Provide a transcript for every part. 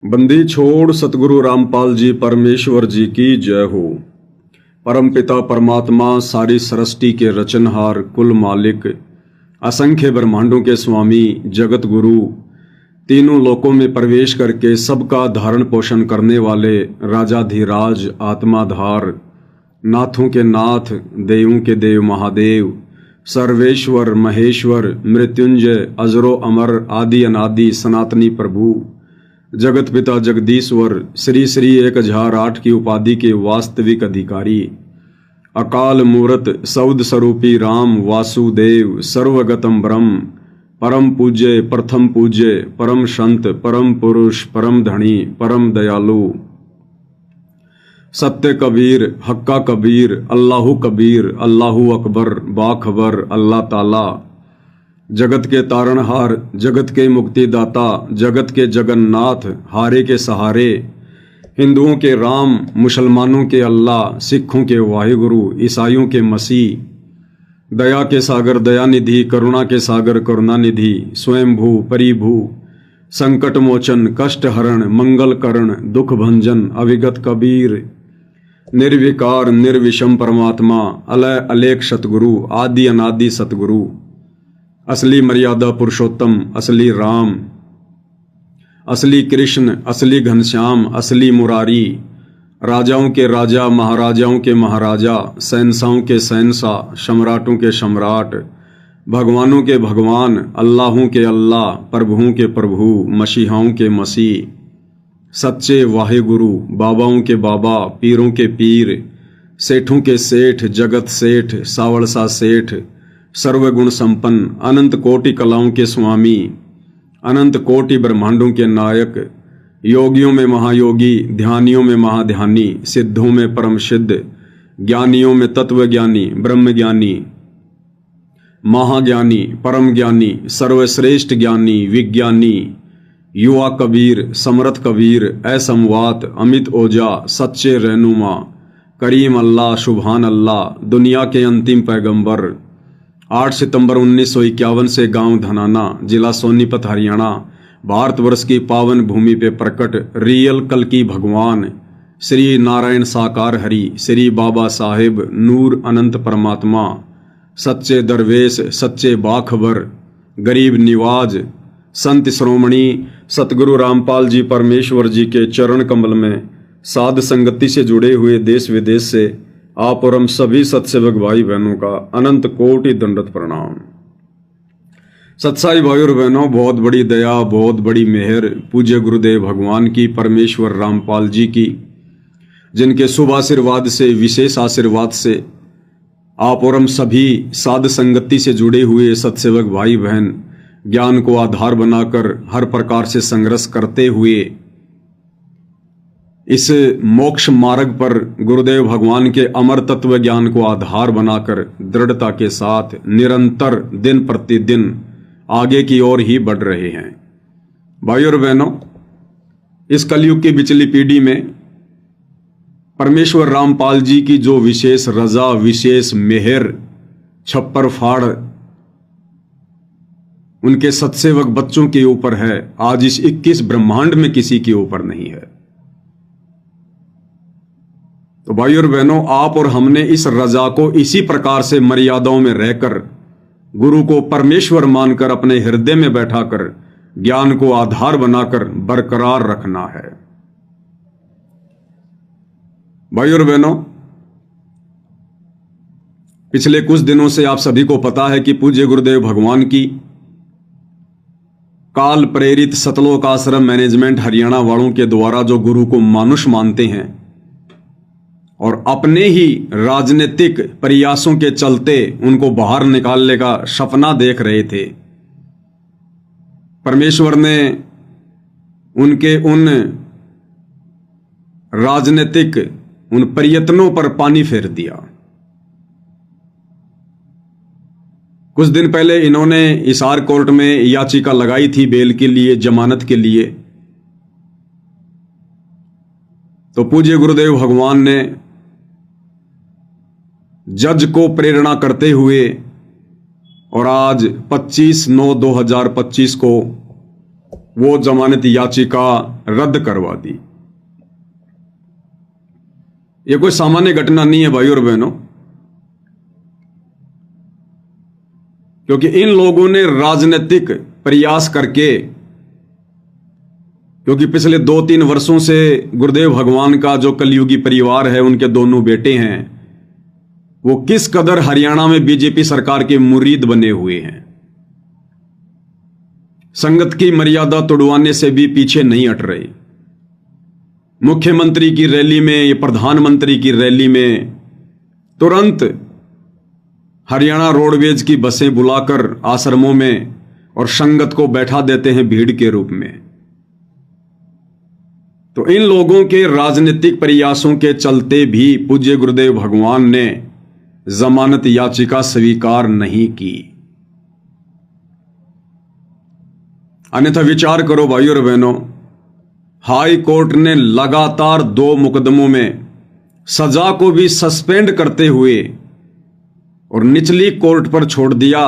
बंदी छोड़ सतगुरु रामपाल जी परमेश्वर जी की जय हो। परम पिता परमात्मा सारी सृष्टि के रचनहार कुल मालिक असंख्य ब्रह्मांडों के स्वामी जगत गुरु तीनों लोकों में प्रवेश करके सबका धारण पोषण करने वाले राजाधिराज आत्माधार नाथों के नाथ देवों के देव महादेव सर्वेश्वर महेश्वर मृत्युंजय अजरो अमर आदि अनादि सनातनी प्रभु जगत पिता जगदीश्वर श्री श्री 1008 की उपाधि के वास्तविक अधिकारी अकाल मूर्त सौद स्वरूपी राम वासुदेव सर्वगतम ब्रह्म परम पूज्य प्रथम पूज्य परम संत परम पुरुष परम धनी परम दयालु सत्य कबीर हक्का कबीर अल्लाहू अकबर बाखबर अल्लाह ताला जगत के तारणहार जगत के मुक्तिदाता जगत के जगन्नाथ हारे के सहारे हिंदुओं के राम मुसलमानों के अल्लाह सिखों के वाहिगुरु ईसाइयों के मसीह दया के सागर दयानिधि करुणा के सागर करुणानिधि स्वयंभू परिभू संकट मोचन कष्ट हरण मंगल करण दुख भंजन अविगत कबीर निर्विकार निर्विषम परमात्मा अलय अलेख सतगुरु आदि अनादि सतगुरु असली मर्यादा पुरुषोत्तम असली राम असली कृष्ण असली घनश्याम असली मुरारी राजाओं के राजा महाराजाओं के महाराजा शहंशाहों के शहंशाह सम्राटों के सम्राट भगवानों के भगवान अल्लाहों के अल्लाह प्रभुओं के प्रभु मसीहाओं के मसीह सच्चे वाहिगुरु बाबाओं के बाबा पीरों के पीर सेठों के सेठ जगत सेठ सावड़सा सेठ सर्वगुण संपन्न अनंत कोटि कलाओं के स्वामी अनंत कोटि ब्रह्मांडों के नायक योगियों में महायोगी ध्यानियों में महाध्यानी सिद्धों में परम सिद्ध ज्ञानियों में तत्वज्ञानी ब्रह्मज्ञानी महाज्ञानी परम ज्ञानी सर्वश्रेष्ठ ज्ञानी विज्ञानी युवा कबीर समर्थ कबीर असमवात अमित ओजा सच्चे रहनुमा करीम अल्लाह सुभान अल्लाह दुनिया के अंतिम पैगंबर 8 सितंबर 1951 से गांव धनाना जिला सोनीपत हरियाणा भारतवर्ष की पावन भूमि पे प्रकट रियल कल की भगवान श्री नारायण साकार हरि श्री बाबा साहेब नूर अनंत परमात्मा सच्चे दरवेश सच्चे बाखबर गरीब निवाज संत श्रोमणी सतगुरु रामपाल जी परमेश्वर जी के चरण कमल में साध संगति से जुड़े हुए देश विदेश से आप और हम सभी सत्सेवक भाई बहनों का अनंत कोटि दंडवत प्रणाम। सत्साई भाई और बहनों, बहुत बड़ी दया बहुत बड़ी मेहर पूज्य गुरुदेव भगवान की परमेश्वर रामपाल जी की, जिनके शुभ आशीर्वाद से विशेष आशीर्वाद से आप और हम सभी साध संगति से जुड़े हुए सत्सेवक भाई बहन ज्ञान को आधार बनाकर हर प्रकार से संघर्ष करते हुए इस मोक्ष मार्ग पर गुरुदेव भगवान के अमर तत्व ज्ञान को आधार बनाकर दृढ़ता के साथ निरंतर दिन प्रतिदिन आगे की ओर ही बढ़ रहे हैं। भाई और बहनों, इस कलयुग की बिचली पीढ़ी में परमेश्वर रामपाल जी की जो विशेष रजा विशेष मेहर छप्पर फाड़ उनके सत्सेवक बच्चों के ऊपर है, आज इस 21 ब्रह्मांड में किसी के ऊपर नहीं है। तो भाई और बहनों, आप और हमने इस रजा को इसी प्रकार से मर्यादाओं में रहकर गुरु को परमेश्वर मानकर अपने हृदय में बैठाकर ज्ञान को आधार बनाकर बरकरार रखना है। भाई और बहनों, पिछले कुछ दिनों से आप सभी को पता है कि पूज्य गुरुदेव भगवान की काल प्रेरित सतलोक आश्रम मैनेजमेंट हरियाणा वालों के द्वारा जो गुरु को मानुष मानते हैं और अपने ही राजनीतिक प्रयासों के चलते उनको बाहर निकालने का सपना देख रहे थे, परमेश्वर ने उनके उन राजनीतिक उन प्रयत्नों पर पानी फेर दिया। कुछ दिन पहले इन्होंने हिसार कोर्ट में याचिका लगाई थी बेल के लिए, जमानत के लिए। तो पूज्य गुरुदेव भगवान ने जज को प्रेरणा करते हुए और आज 25/9/2025 को वो जमानत याचिका रद्द करवा दी। ये कोई सामान्य घटना नहीं है भाई और बहनों, क्योंकि इन लोगों ने राजनीतिक प्रयास करके, क्योंकि पिछले 2-3 वर्षों से गुरुदेव भगवान का जो कलयुगी परिवार है, उनके दोनों बेटे हैं, वो किस कदर हरियाणा में बीजेपी सरकार के मुरीद बने हुए हैं। संगत की मर्यादा तोड़वाने से भी पीछे नहीं हट रहे। मुख्यमंत्री की रैली में, ये प्रधानमंत्री की रैली में तुरंत हरियाणा रोडवेज की बसें बुलाकर आश्रमों में और संगत को बैठा देते हैं भीड़ के रूप में। तो इन लोगों के राजनीतिक प्रयासों के चलते भी पूज्य गुरुदेव भगवान ने जमानत याचिका स्वीकार नहीं की। अन्यथा विचार करो भाई और बहनों, हाई कोर्ट ने लगातार 2 मुकदमों में सजा को भी सस्पेंड करते हुए और निचली कोर्ट पर छोड़ दिया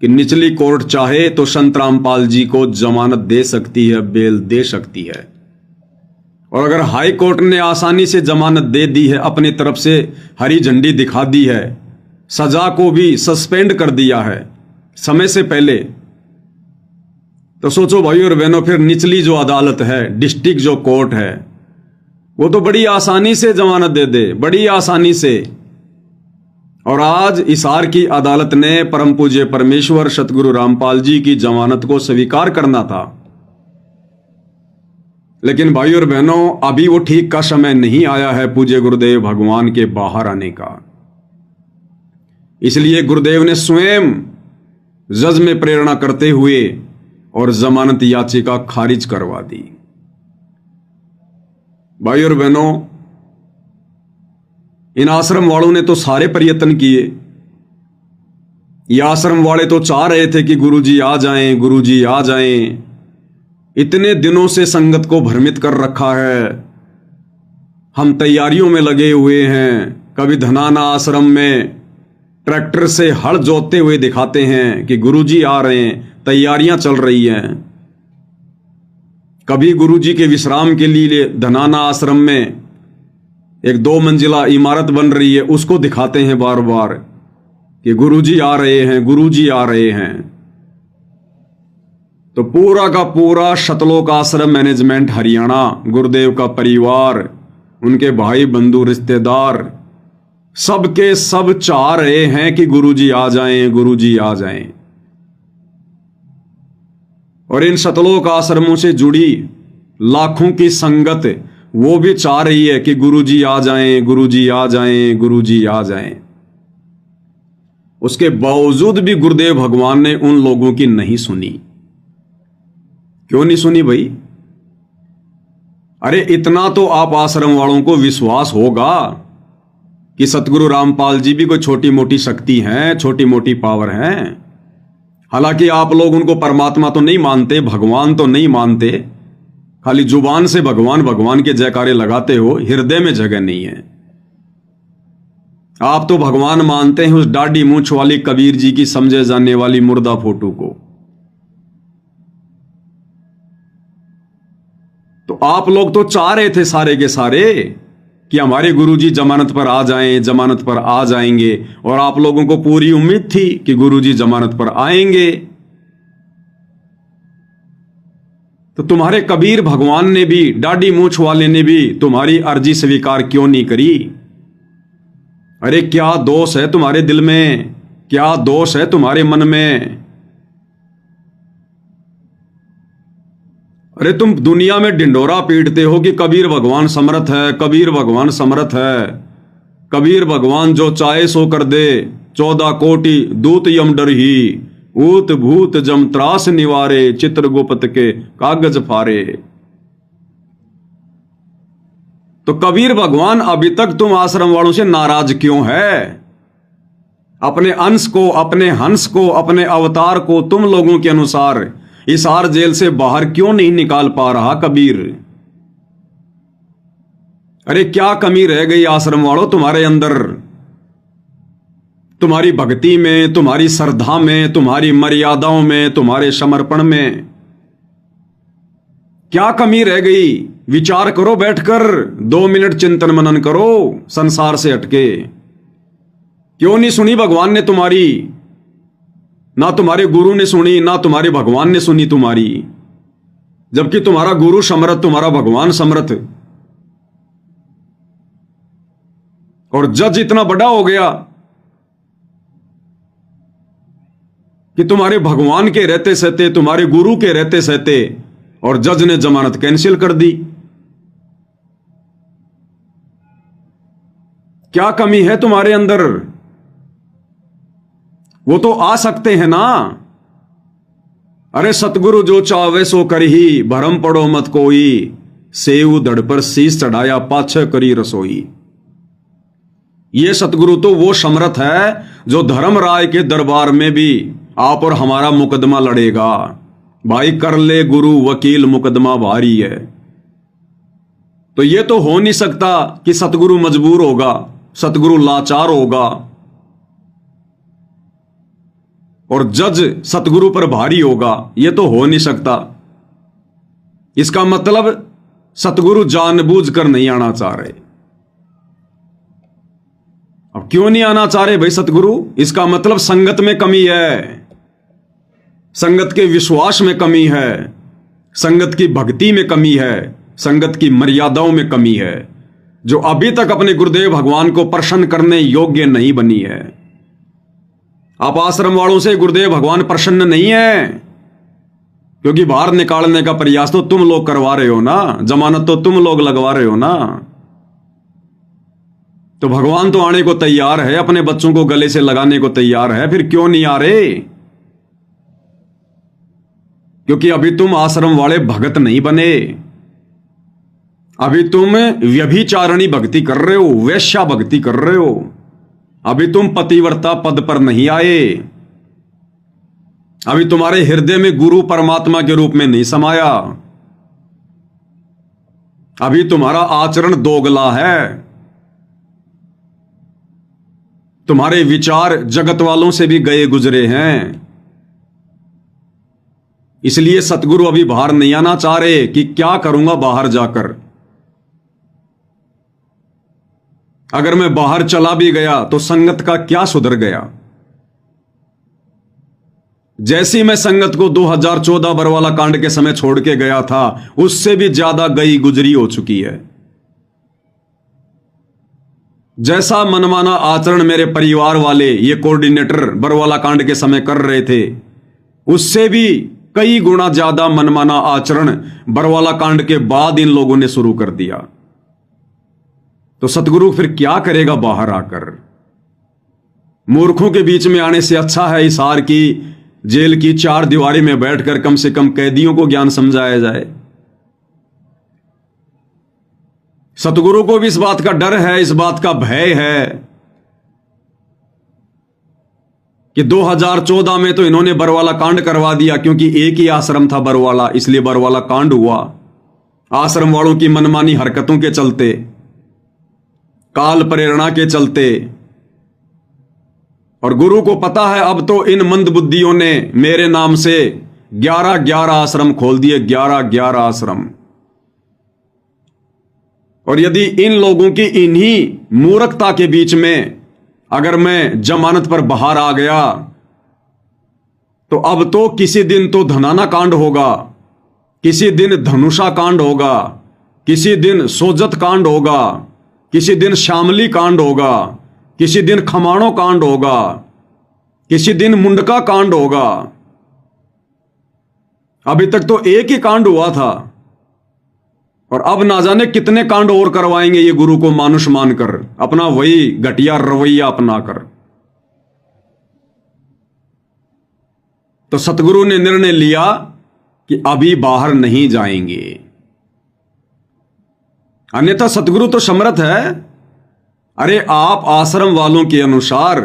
कि निचली कोर्ट चाहे तो संत रामपाल जी को जमानत दे सकती है, बेल दे सकती है। और अगर हाई कोर्ट ने आसानी से जमानत दे दी है, अपनी तरफ से हरी झंडी दिखा दी है, सजा को भी सस्पेंड कर दिया है समय से पहले, तो सोचो भाई और बहनों, फिर निचली जो अदालत है, डिस्ट्रिक्ट जो कोर्ट है, वो तो बड़ी आसानी से जमानत दे दे, बड़ी आसानी से। और आज हिसार की अदालत ने परम पूज्य परमेश्वर सतगुरु रामपाल जी की जमानत को स्वीकार करना था, लेकिन भाई और बहनों, अभी वो ठीक का समय नहीं आया है पूज्य गुरुदेव भगवान के बाहर आने का। इसलिए गुरुदेव ने स्वयं जज में प्रेरणा करते हुए और जमानत याचिका खारिज करवा दी। भाई और बहनों, इन आश्रम वालों ने तो सारे प्रयत्न किए। ये आश्रम वाले तो चाह रहे थे कि गुरुजी आ जाएं, गुरुजी आ जाएं। इतने दिनों से संगत को भ्रमित कर रखा है, हम तैयारियों में लगे हुए हैं। कभी धनाना आश्रम में ट्रैक्टर से हल जोतते हुए दिखाते हैं कि गुरुजी आ रहे हैं, तैयारियां चल रही हैं। कभी गुरुजी के विश्राम के लिए धनाना आश्रम में एक 2 मंजिला इमारत बन रही है, उसको दिखाते हैं बार बार कि गुरुजी आ रहे हैं, गुरुजी आ रहे हैं। तो पूरा का पूरा शतलोक आश्रम मैनेजमेंट हरियाणा, गुरुदेव का परिवार, उनके भाई बंधु रिश्तेदार, सबके सब चाह रहे हैं कि गुरुजी आ जाएं, गुरुजी आ जाएं। और इन शतलोक आश्रमों से जुड़ी लाखों की संगत वो भी चाह रही है कि गुरुजी आ जाएं, गुरुजी आ जाएं, गुरुजी आ जाएं। उसके बावजूद भी गुरुदेव भगवान ने उन लोगों की नहीं सुनी। क्यों नहीं सुनी भाई? अरे इतना तो आप आश्रम वालों को विश्वास होगा कि सतगुरु रामपाल जी भी कोई छोटी मोटी शक्ति हैं, छोटी मोटी पावर हैं। हालांकि आप लोग उनको परमात्मा तो नहीं मानते, भगवान तो नहीं मानते, खाली जुबान से भगवान भगवान के जयकारे लगाते हो, हृदय में जगह नहीं है। आप तो भगवान मानते हैं उस डाढ़ी मूंछ वाली कबीर जी की समझे जाने वाली मुर्दा फोटो को। तो आप लोग तो चाह रहे थे सारे के सारे कि हमारे गुरुजी जमानत पर आ जाएं, जमानत पर आ जाएंगे, और आप लोगों को पूरी उम्मीद थी कि गुरुजी जमानत पर आएंगे। तो तुम्हारे कबीर भगवान ने भी, डाढ़ी मूंछ वाले ने भी तुम्हारी अर्जी स्वीकार क्यों नहीं करी? अरे क्या दोष है तुम्हारे दिल में, क्या दोष है तुम्हारे मन में? अरे तुम दुनिया में ढिंडोरा पीटते हो कि कबीर भगवान समर्थ है, कबीर भगवान समर्थ है, कबीर भगवान जो चाहे सो कर दे, 14 कोटि दूत यम डर ही, ऊत भूत जम त्रास निवारे, चित्रगुप्त के कागज फारे। तो कबीर भगवान अभी तक तुम आश्रम वालों से नाराज क्यों है? अपने अंश को, अपने हंस को, अपने अवतार को तुम लोगों के अनुसार हिसार जेल से बाहर क्यों नहीं निकाल पा रहा कबीर? अरे क्या कमी रह गई आश्रम वालों तुम्हारे अंदर? तुम्हारी भक्ति में, तुम्हारी श्रद्धा में, तुम्हारी मर्यादाओं में, तुम्हारे समर्पण में? क्या कमी रह गई? विचार करो बैठकर, 2 मिनट चिंतन मनन करो संसार से हटके। क्यों नहीं सुनी भगवान ने तुम्हारी? ना तुम्हारे गुरु ने सुनी, ना तुम्हारे भगवान ने सुनी तुम्हारी, जबकि तुम्हारा गुरु समर्थ, तुम्हारा भगवान समर्थ। और जज इतना बड़ा हो गया कि तुम्हारे भगवान के रहते सहते, तुम्हारे गुरु के रहते सहते, और जज ने जमानत कैंसिल कर दी। क्या कमी है तुम्हारे अंदर? वो तो आ सकते हैं ना। अरे सतगुरु जो चावे सो करही, भरम पड़ो मत कोई, सेऊ धड़ पर शीश चढ़ाया पाछे करी रसोई। ये सतगुरु तो वो समर्थ है जो धर्मराय के दरबार में भी आप और हमारा मुकदमा लड़ेगा। भाई कर ले गुरु वकील, मुकदमा भारी है। तो ये तो हो नहीं सकता कि सतगुरु मजबूर होगा, सतगुरु लाचार होगा और जज सतगुरु पर भारी होगा। ये तो हो नहीं सकता। इसका मतलब सतगुरु जानबूझकर नहीं आना चाह रहे। अब क्यों नहीं आना चाह रहे भाई सतगुरु? इसका मतलब संगत में कमी है, संगत के विश्वास में कमी है, संगत की भक्ति में कमी है, संगत की मर्यादाओं में कमी है, जो अभी तक अपने गुरुदेव भगवान को प्रसन्न करने योग्य नहीं बनी है। आप आश्रम वालों से गुरुदेव भगवान प्रसन्न नहीं है, क्योंकि बाहर निकालने का प्रयास तो तुम लोग करवा रहे हो ना, जमानत तो तुम लोग लगवा रहे हो ना। तो भगवान तो आने को तैयार है, अपने बच्चों को गले से लगाने को तैयार है, फिर क्यों नहीं आ रहे? क्योंकि अभी तुम आश्रम वाले भगत नहीं बने। अभी तुम व्यभिचारणी भक्ति कर रहे हो, वैश्या भक्ति कर रहे हो। अभी तुम पतिव्रता पद पर नहीं आए। अभी तुम्हारे हृदय में गुरु परमात्मा के रूप में नहीं समाया। अभी तुम्हारा आचरण दोगला है। तुम्हारे विचार जगत वालों से भी गए गुजरे हैं। इसलिए सतगुरु अभी बाहर नहीं आना चाह रहे कि क्या करूंगा बाहर जाकर। अगर मैं बाहर चला भी गया तो संगत का क्या सुधर गया? जैसी मैं संगत को 2014 बरवाला कांड के समय छोड़ के गया था, उससे भी ज्यादा गई गुजरी हो चुकी है। जैसा मनमाना आचरण मेरे परिवार वाले, ये कोऑर्डिनेटर बरवाला कांड के समय कर रहे थे, उससे भी कई गुना ज्यादा मनमाना आचरण बरवाला कांड के बाद इन लोगों ने शुरू कर दिया। तो सतगुरु फिर क्या करेगा बाहर आकर? मूर्खों के बीच में आने से अच्छा है हिसार की जेल की 4 दीवारी में बैठकर कम से कम कैदियों को ज्ञान समझाया जाए। सतगुरु को भी इस बात का डर है, इस बात का भय है कि 2014 में तो इन्होंने बरवाला कांड करवा दिया, क्योंकि एक ही आश्रम था बरवाला, इसलिए बरवाला कांड हुआ। आश्रम वालों की मनमानी हरकतों के चलते, काल प्रेरणा के चलते। और गुरु को पता है अब तो इन मंदबुद्धियों ने मेरे नाम से 11 आश्रम खोल दिए, 11 आश्रम। और यदि इन लोगों की इन्हीं मूर्खता के बीच में अगर मैं जमानत पर बाहर आ गया, तो अब तो किसी दिन तो धनाना कांड होगा, किसी दिन धनुषा कांड होगा, किसी दिन सोजत कांड होगा, किसी दिन शामली कांड होगा, किसी दिन खमाणो कांड होगा, किसी दिन मुंडका कांड होगा। अभी तक तो एक ही कांड हुआ था, और अब ना जाने कितने कांड और करवाएंगे ये गुरु को मानुष मानकर, अपना वही घटिया रवैया अपनाकर। तो सतगुरु ने निर्णय लिया कि अभी बाहर नहीं जाएंगे। अन्यथा सतगुरु तो समर्थ है। अरे आप आश्रम वालों के अनुसार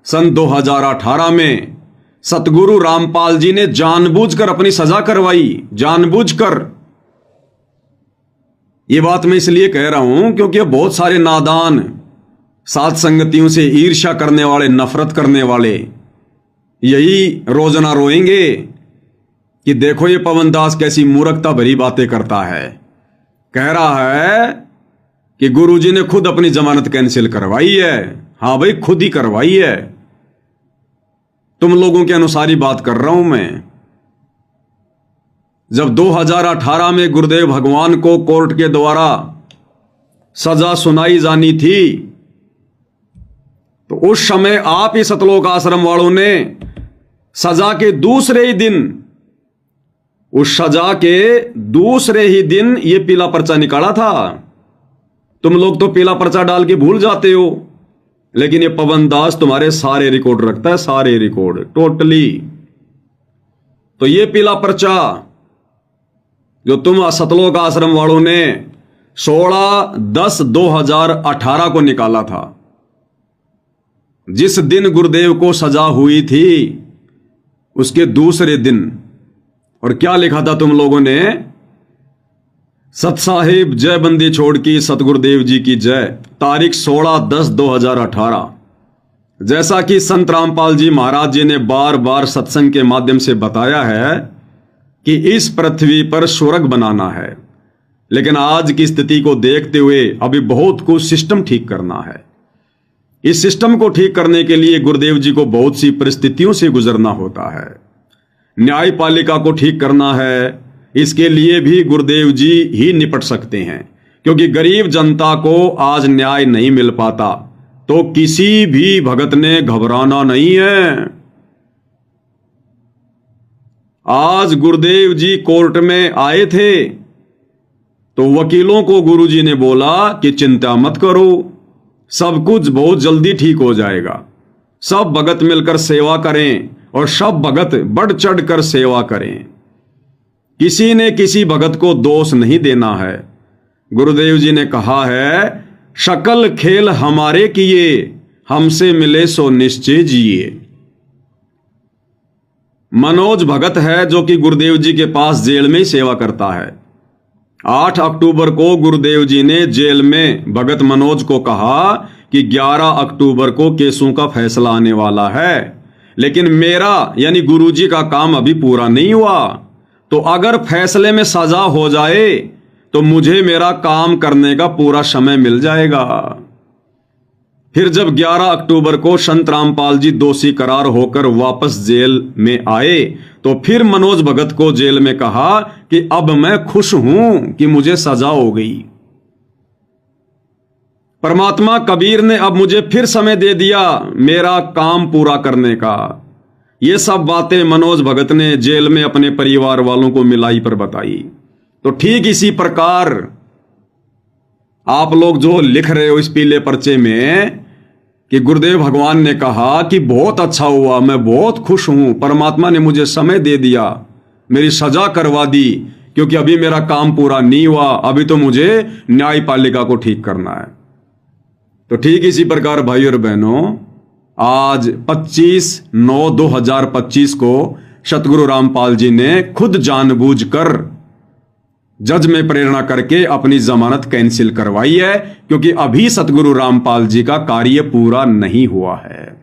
सन 2018 में सतगुरु रामपाल जी ने जानबूझकर अपनी सजा करवाई, जानबूझकर। ये बात मैं इसलिए कह रहा हूं क्योंकि बहुत सारे नादान, साथ संगतियों से ईर्ष्या करने वाले, नफरत करने वाले यही रोजना रोएंगे कि देखो ये पवन दास कैसी मूर्खता भरी बातें करता है। कह रहा है कि गुरुजी ने खुद अपनी जमानत कैंसिल करवाई है। हां भाई, खुद ही करवाई है। तुम लोगों के अनुसार ही बात कर रहा हूं मैं। जब 2018 में गुरुदेव भगवान को कोर्ट के द्वारा सजा सुनाई जानी थी, तो उस समय आप ही सतलोक आश्रम वालों ने सजा के दूसरे ही दिन, उस सजा के दूसरे ही दिन ये पीला पर्चा निकाला था। तुम लोग तो पीला पर्चा डाल के भूल जाते हो, लेकिन ये पवन दास तुम्हारे सारे रिकॉर्ड रखता है, सारे रिकॉर्ड टोटली। तो ये पीला पर्चा जो तुम सतलोक आश्रम वालों ने 16/10/2018 को निकाला था, जिस दिन गुरुदेव को सजा हुई थी उसके दूसरे दिन, और क्या लिखा था तुम लोगों ने? सत साहिब जय बंदी छोड़ की सतगुरुदेव जी की जय, तारीख 16/10/2018। जैसा कि संत रामपाल जी महाराज जी ने बार बार सत्संग के माध्यम से बताया है कि इस पृथ्वी पर स्वर्ग बनाना है, लेकिन आज की स्थिति को देखते हुए अभी बहुत कुछ सिस्टम ठीक करना है। इस सिस्टम को ठीक करने के लिए गुरुदेव जी को बहुत सी परिस्थितियों से गुजरना होता है। न्यायपालिका को ठीक करना है, इसके लिए भी गुरुदेव जी ही निपट सकते हैं, क्योंकि गरीब जनता को आज न्याय नहीं मिल पाता तो किसी भी भगत ने घबराना नहीं है। आज गुरुदेव जी कोर्ट में आए थे तो वकीलों को गुरुजी ने बोला कि चिंता मत करो, सब कुछ बहुत जल्दी ठीक हो जाएगा। सब भगत मिलकर सेवा करें और सब भगत बढ़ चढ़ कर सेवा करें। किसी ने किसी भगत को दोष नहीं देना है। गुरुदेव जी ने कहा है, शकल खेल हमारे किए, हमसे मिले सो निश्चय जिए। मनोज भगत है जो कि गुरुदेव जी के पास जेल में सेवा करता है। 8 अक्टूबर को गुरुदेव जी ने जेल में भगत मनोज को कहा कि 11 अक्टूबर को केसों का फैसला आने वाला है, लेकिन मेरा यानी गुरुजी का काम अभी पूरा नहीं हुआ, तो अगर फैसले में सजा हो जाए तो मुझे मेरा काम करने का पूरा समय मिल जाएगा। फिर जब 11 अक्टूबर को संत रामपाल जी दोषी करार होकर वापस जेल में आए तो फिर मनोज भगत को जेल में कहा कि अब मैं खुश हूं कि मुझे सजा हो गई। परमात्मा कबीर ने अब मुझे फिर समय दे दिया मेरा काम पूरा करने का। ये सब बातें मनोज भगत ने जेल में अपने परिवार वालों को मिलाई पर बताई। तो ठीक इसी प्रकार आप लोग जो लिख रहे हो इस पीले पर्चे में कि गुरुदेव भगवान ने कहा कि बहुत अच्छा हुआ, मैं बहुत खुश हूं, परमात्मा ने मुझे समय दे दिया, मेरी सजा करवा दी, क्योंकि अभी मेरा काम पूरा नहीं हुआ, अभी तो मुझे न्यायपालिका को ठीक करना है। तो ठीक इसी प्रकार भाई और बहनों, आज 25/9/2025 को सतगुरु रामपाल जी ने खुद जानबूझकर जज में प्रेरणा करके अपनी जमानत कैंसिल करवाई है, क्योंकि अभी सतगुरु रामपाल जी का कार्य पूरा नहीं हुआ है।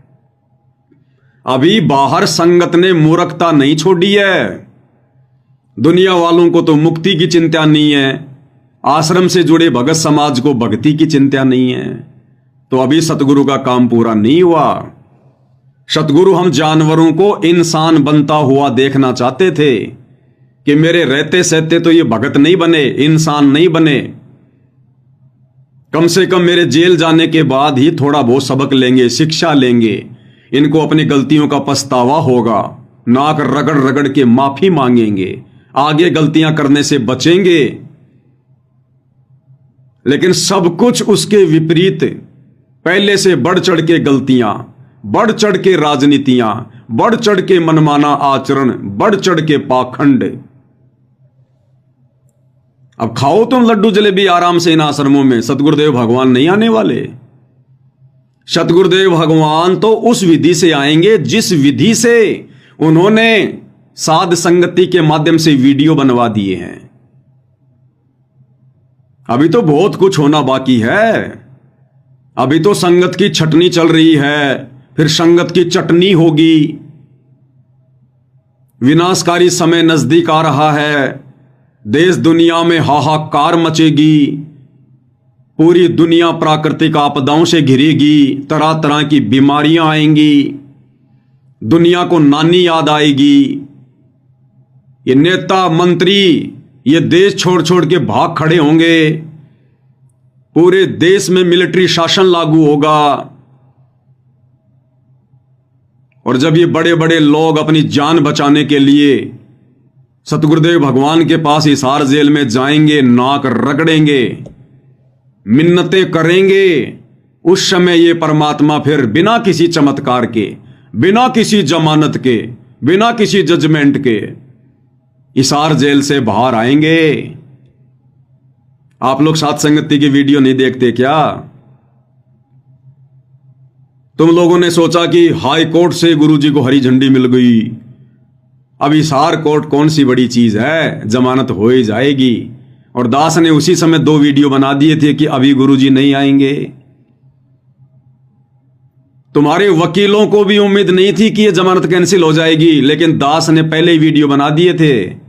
अभी बाहर संगत ने मूर्खता नहीं छोड़ी है। दुनिया वालों को तो मुक्ति की चिंता नहीं है, आश्रम से जुड़े भगत समाज को भक्ति की चिंता नहीं है, तो अभी सतगुरु का काम पूरा नहीं हुआ। सतगुरु हम जानवरों को इंसान बनता हुआ देखना चाहते थे कि मेरे रहते सहते तो ये भगत नहीं बने, इंसान नहीं बने, कम से कम मेरे जेल जाने के बाद ही थोड़ा बहुत सबक लेंगे, शिक्षा लेंगे, इनको अपनी गलतियों का पछतावा होगा, नाक रगड़ रगड़ के माफी मांगेंगे, आगे गलतियां करने से बचेंगे। लेकिन सब कुछ उसके विपरीत, पहले से बढ़ चढ़ के गलतियां, बढ़ चढ़ के राजनीतियां, बढ़ चढ़ के मनमाना आचरण, बढ़ चढ़ के पाखंड। अब खाओ तुम लड्डू जलेबी आराम से इन आश्रमों में, सतगुरुदेव भगवान नहीं आने वाले। सतगुरुदेव भगवान तो उस विधि से आएंगे जिस विधि से उन्होंने साध संगति के माध्यम से वीडियो बनवा दिए हैं। अभी तो बहुत कुछ होना बाकी है। अभी तो संगत की छटनी चल रही है, फिर संगत की चटनी होगी। विनाशकारी समय नजदीक आ रहा है। देश दुनिया में हाहाकार मचेगी। पूरी दुनिया प्राकृतिक आपदाओं से घिरेगी। तरह तरह की बीमारियां आएंगी। दुनिया को नानी याद आएगी। ये नेता मंत्री ये देश छोड़ छोड़ के भाग खड़े होंगे। पूरे देश में मिलिट्री शासन लागू होगा। और जब ये बड़े बड़े लोग अपनी जान बचाने के लिए सतगुरुदेव भगवान के पास हिसार जेल में जाएंगे, नाक रगड़ेंगे, मिन्नतें करेंगे, उस समय ये परमात्मा फिर बिना किसी चमत्कार के, बिना किसी जमानत के, बिना किसी जजमेंट के हिसार जेल से बाहर आएंगे। आप लोग साथ संगति की वीडियो नहीं देखते क्या? तुम लोगों ने सोचा कि हाई कोर्ट से गुरुजी को हरी झंडी मिल गई, अब हिसार कोर्ट कौन सी बड़ी चीज है, जमानत हो ही जाएगी। और दास ने उसी समय 2 वीडियो बना दिए थे कि अभी गुरुजी नहीं आएंगे। तुम्हारे वकीलों को भी उम्मीद नहीं थी कि यह जमानत कैंसिल हो जाएगी, लेकिन दास ने पहले ही वीडियो बना दिए थे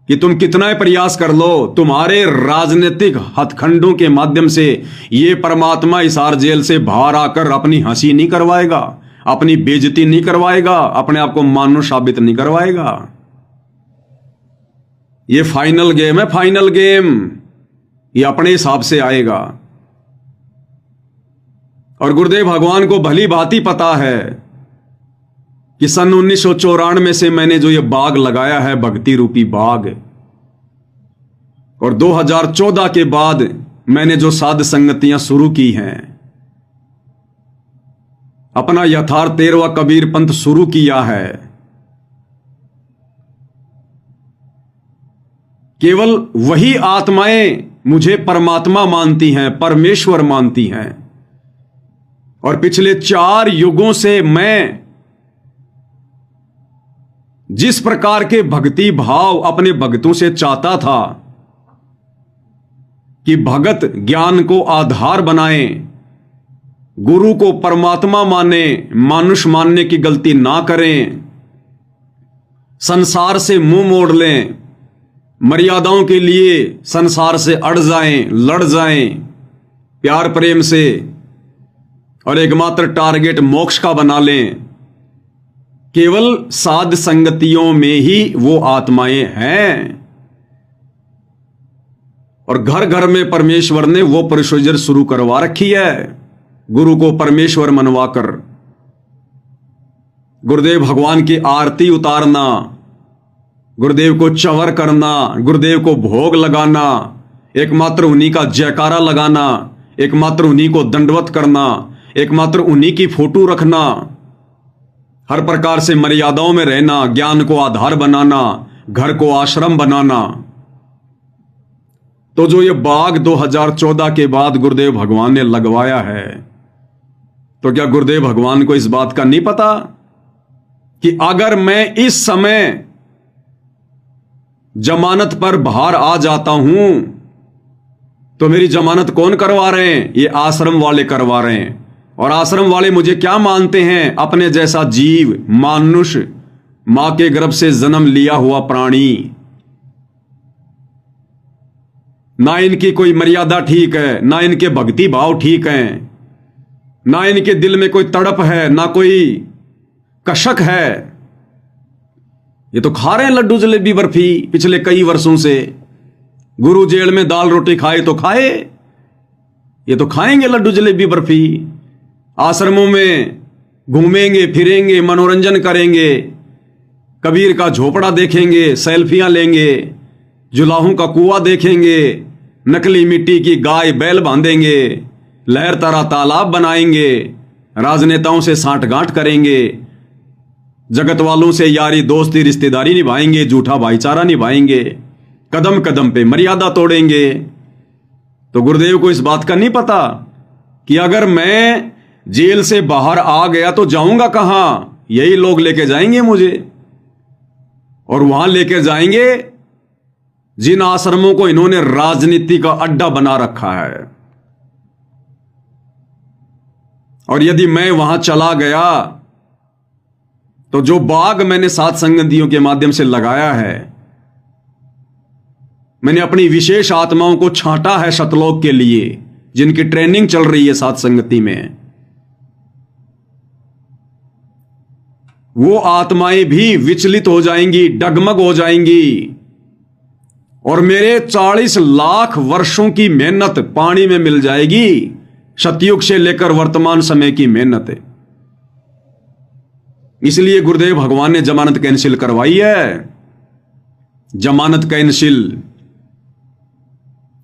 कि तुम कितना ही प्रयास कर लो, तुम्हारे राजनीतिक हथखंडों के माध्यम से ये परमात्मा हिसार जेल से बाहर आकर अपनी हंसी नहीं करवाएगा, अपनी बेइज्जती नहीं करवाएगा, अपने आप को मानुष साबित नहीं करवाएगा। ये फाइनल गेम है, फाइनल गेम। ये अपने हिसाब से आएगा। और गुरुदेव भगवान को भली भांति पता है कि सन 1994 से मैंने जो ये बाग लगाया है, भक्ति रूपी बाग, और 2014 के बाद मैंने जो साध संगतियां शुरू की हैं, अपना यथार्थ 13वां कबीर पंथ शुरू किया है, केवल वही आत्माएं मुझे परमात्मा मानती हैं, परमेश्वर मानती हैं। और पिछले 4 युगों से मैं जिस प्रकार के भक्ति भाव अपने भक्तों से चाहता था कि भगत ज्ञान को आधार बनाएं, गुरु को परमात्मा माने, मानुष मानने की गलती ना करें, संसार से मुंह मोड़ लें, मर्यादाओं के लिए संसार से अड़ जाएं, लड़ जाएं प्यार प्रेम से, और एकमात्र टारगेट मोक्ष का बना लें। केवल साध संगतियों में ही वो आत्माएं हैं। और घर घर में परमेश्वर ने वो प्रोसीजर शुरू करवा रखी है, गुरु को परमेश्वर मनवाकर। गुरुदेव भगवान की आरती उतारना, गुरुदेव को चवर करना, गुरुदेव को भोग लगाना, एकमात्र उन्हीं का जयकारा लगाना, एकमात्र उन्हीं को दंडवत करना, एकमात्र उन्हीं की फोटो रखना, हर प्रकार से मर्यादाओं में रहना, ज्ञान को आधार बनाना, घर को आश्रम बनाना। तो जो ये बाग 2014 के बाद गुरुदेव भगवान ने लगवाया है, तो क्या गुरुदेव भगवान को इस बात का नहीं पता कि अगर मैं इस समय जमानत पर बाहर आ जाता हूं तो मेरी जमानत कौन करवा रहे हैं? ये आश्रम वाले करवा रहे हैं। और आश्रम वाले मुझे क्या मानते हैं? अपने जैसा जीव, मानुष, मां के गर्भ से जन्म लिया हुआ प्राणी। ना इनकी कोई मर्यादा ठीक है, ना इनके भक्ति भाव ठीक हैं, ना इनके दिल में कोई तड़प है, ना कोई कशक है। ये तो खा रहे हैं लड्डू जलेबी बर्फी पिछले कई वर्षों से। गुरु जेल में दाल रोटी खाए तो खाए, ये तो खाएंगे लड्डू जलेबी बर्फी। आश्रमों में घूमेंगे फिरेंगे, मनोरंजन करेंगे, कबीर का झोपड़ा देखेंगे, सेल्फियां लेंगे, जुलाहों का कुआं देखेंगे, नकली मिट्टी की गाय बैल बांधेंगे, लहर तारा तालाब बनाएंगे, राजनेताओं से सांठगांठ करेंगे, जगत वालों से यारी दोस्ती रिश्तेदारी निभाएंगे, झूठा भाईचारा निभाएंगे, कदम कदम पे मर्यादा तोड़ेंगे। तो गुरुदेव को इस बात का नहीं पता कि अगर मैं जेल से बाहर आ गया तो जाऊंगा कहां? यही लोग लेके जाएंगे मुझे, और वहां लेके जाएंगे जिन आश्रमों को इन्होंने राजनीति का अड्डा बना रखा है। और यदि मैं वहां चला गया तो जो बाग मैंने सात संगतियों के माध्यम से लगाया है, मैंने अपनी विशेष आत्माओं को छांटा है सतलोक के लिए, जिनकी ट्रेनिंग चल रही है सात संगति में, वो आत्माएं भी विचलित हो जाएंगी, डगमग हो जाएंगी, और मेरे 40 लाख वर्षों की मेहनत पानी में मिल जाएगी। सतयुग से लेकर वर्तमान समय की मेहनत है। इसलिए गुरुदेव भगवान ने जमानत कैंसिल करवाई है। जमानत कैंसिल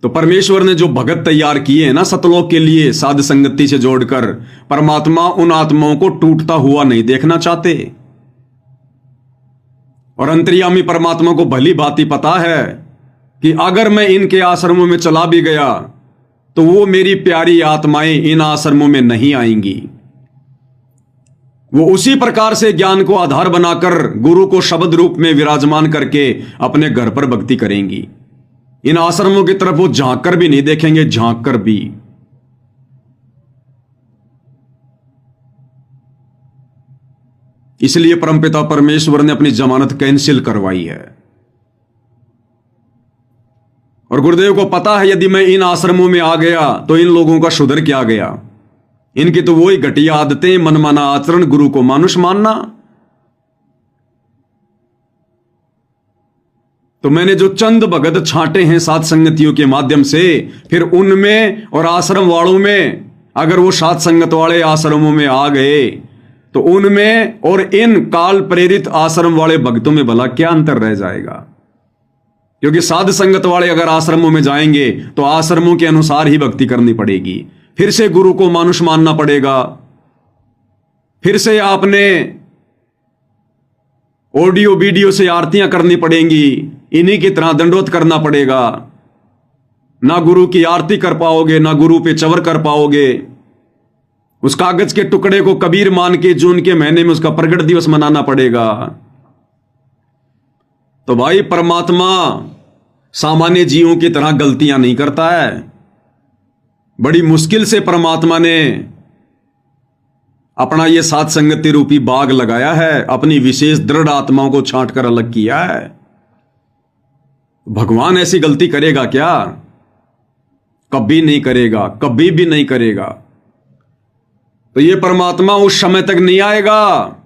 तो परमेश्वर ने जो भगत तैयार किए हैं ना सतलोक के लिए, साध संगति से जोड़कर, परमात्मा उन आत्माओं को टूटता हुआ नहीं देखना चाहते। और अंतर्यामी परमात्मा को भली भांति पता है कि अगर मैं इनके आश्रमों में चला भी गया तो वो मेरी प्यारी आत्माएं इन आश्रमों में नहीं आएंगी। वो उसी प्रकार से ज्ञान को आधार बनाकर गुरु को शब्द रूप में विराजमान करके अपने घर पर भक्ति करेंगी। इन आश्रमों की तरफ वो झांक कर भी नहीं देखेंगे, झांक कर भी। इसलिए परमपिता परमेश्वर ने अपनी जमानत कैंसिल करवाई है। और गुरुदेव को पता है यदि मैं इन आश्रमों में आ गया तो इन लोगों का सुधर क्या गया। इनकी तो वही घटिया आदतें, मनमाना आचरण, गुरु को मानुष मानना। तो मैंने जो चंद भगत छांटे हैं सात संगतियों के माध्यम से, फिर उनमें और आश्रम वालों में, अगर वो सात संगत वाले आश्रमों में आ गए तो उनमें और इन काल प्रेरित आश्रम वाले भक्तों में भला क्या अंतर रह जाएगा। क्योंकि साध संगत वाले अगर आश्रमों में जाएंगे तो आश्रमों के अनुसार ही भक्ति करनी पड़ेगी। फिर से गुरु को मानुष मानना पड़ेगा। फिर से आपने ऑडियो वीडियो से आरतियां करनी पड़ेंगी, इन्हीं की तरह दंडोत करना पड़ेगा। ना गुरु की आरती कर पाओगे, ना गुरु पे चवर कर पाओगे। उस कागज के टुकड़े को कबीर मान के जून के महीने में उसका प्रगट दिवस मनाना पड़ेगा। तो भाई परमात्मा सामान्य जीवों की तरह गलतियां नहीं करता है। बड़ी मुश्किल से परमात्मा ने अपना ये सात संगति रूपी बाग लगाया है, अपनी विशेष दृढ़ आत्माओं को छांट कर अलग किया है। भगवान ऐसी गलती करेगा क्या? कभी नहीं करेगा, कभी भी नहीं करेगा। तो ये परमात्मा उस समय तक नहीं आएगा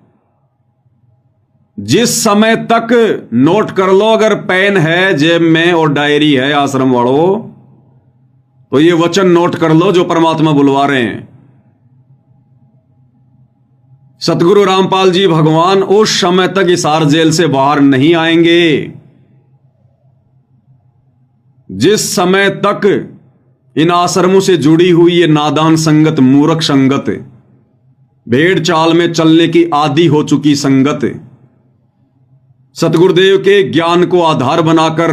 जिस समय तक, नोट कर लो अगर पेन है जेब में और डायरी है आश्रम वालों, तो ये वचन नोट कर लो जो परमात्मा बुलवा रहे हैं। सतगुरु रामपाल जी भगवान उस समय तक हिसार जेल से बाहर नहीं आएंगे जिस समय तक इन आश्रमों से जुड़ी हुई ये नादान संगत, मूर्ख संगत, भेड़ चाल में चलने की आदी हो चुकी संगत, सतगुरुदेव के ज्ञान को आधार बनाकर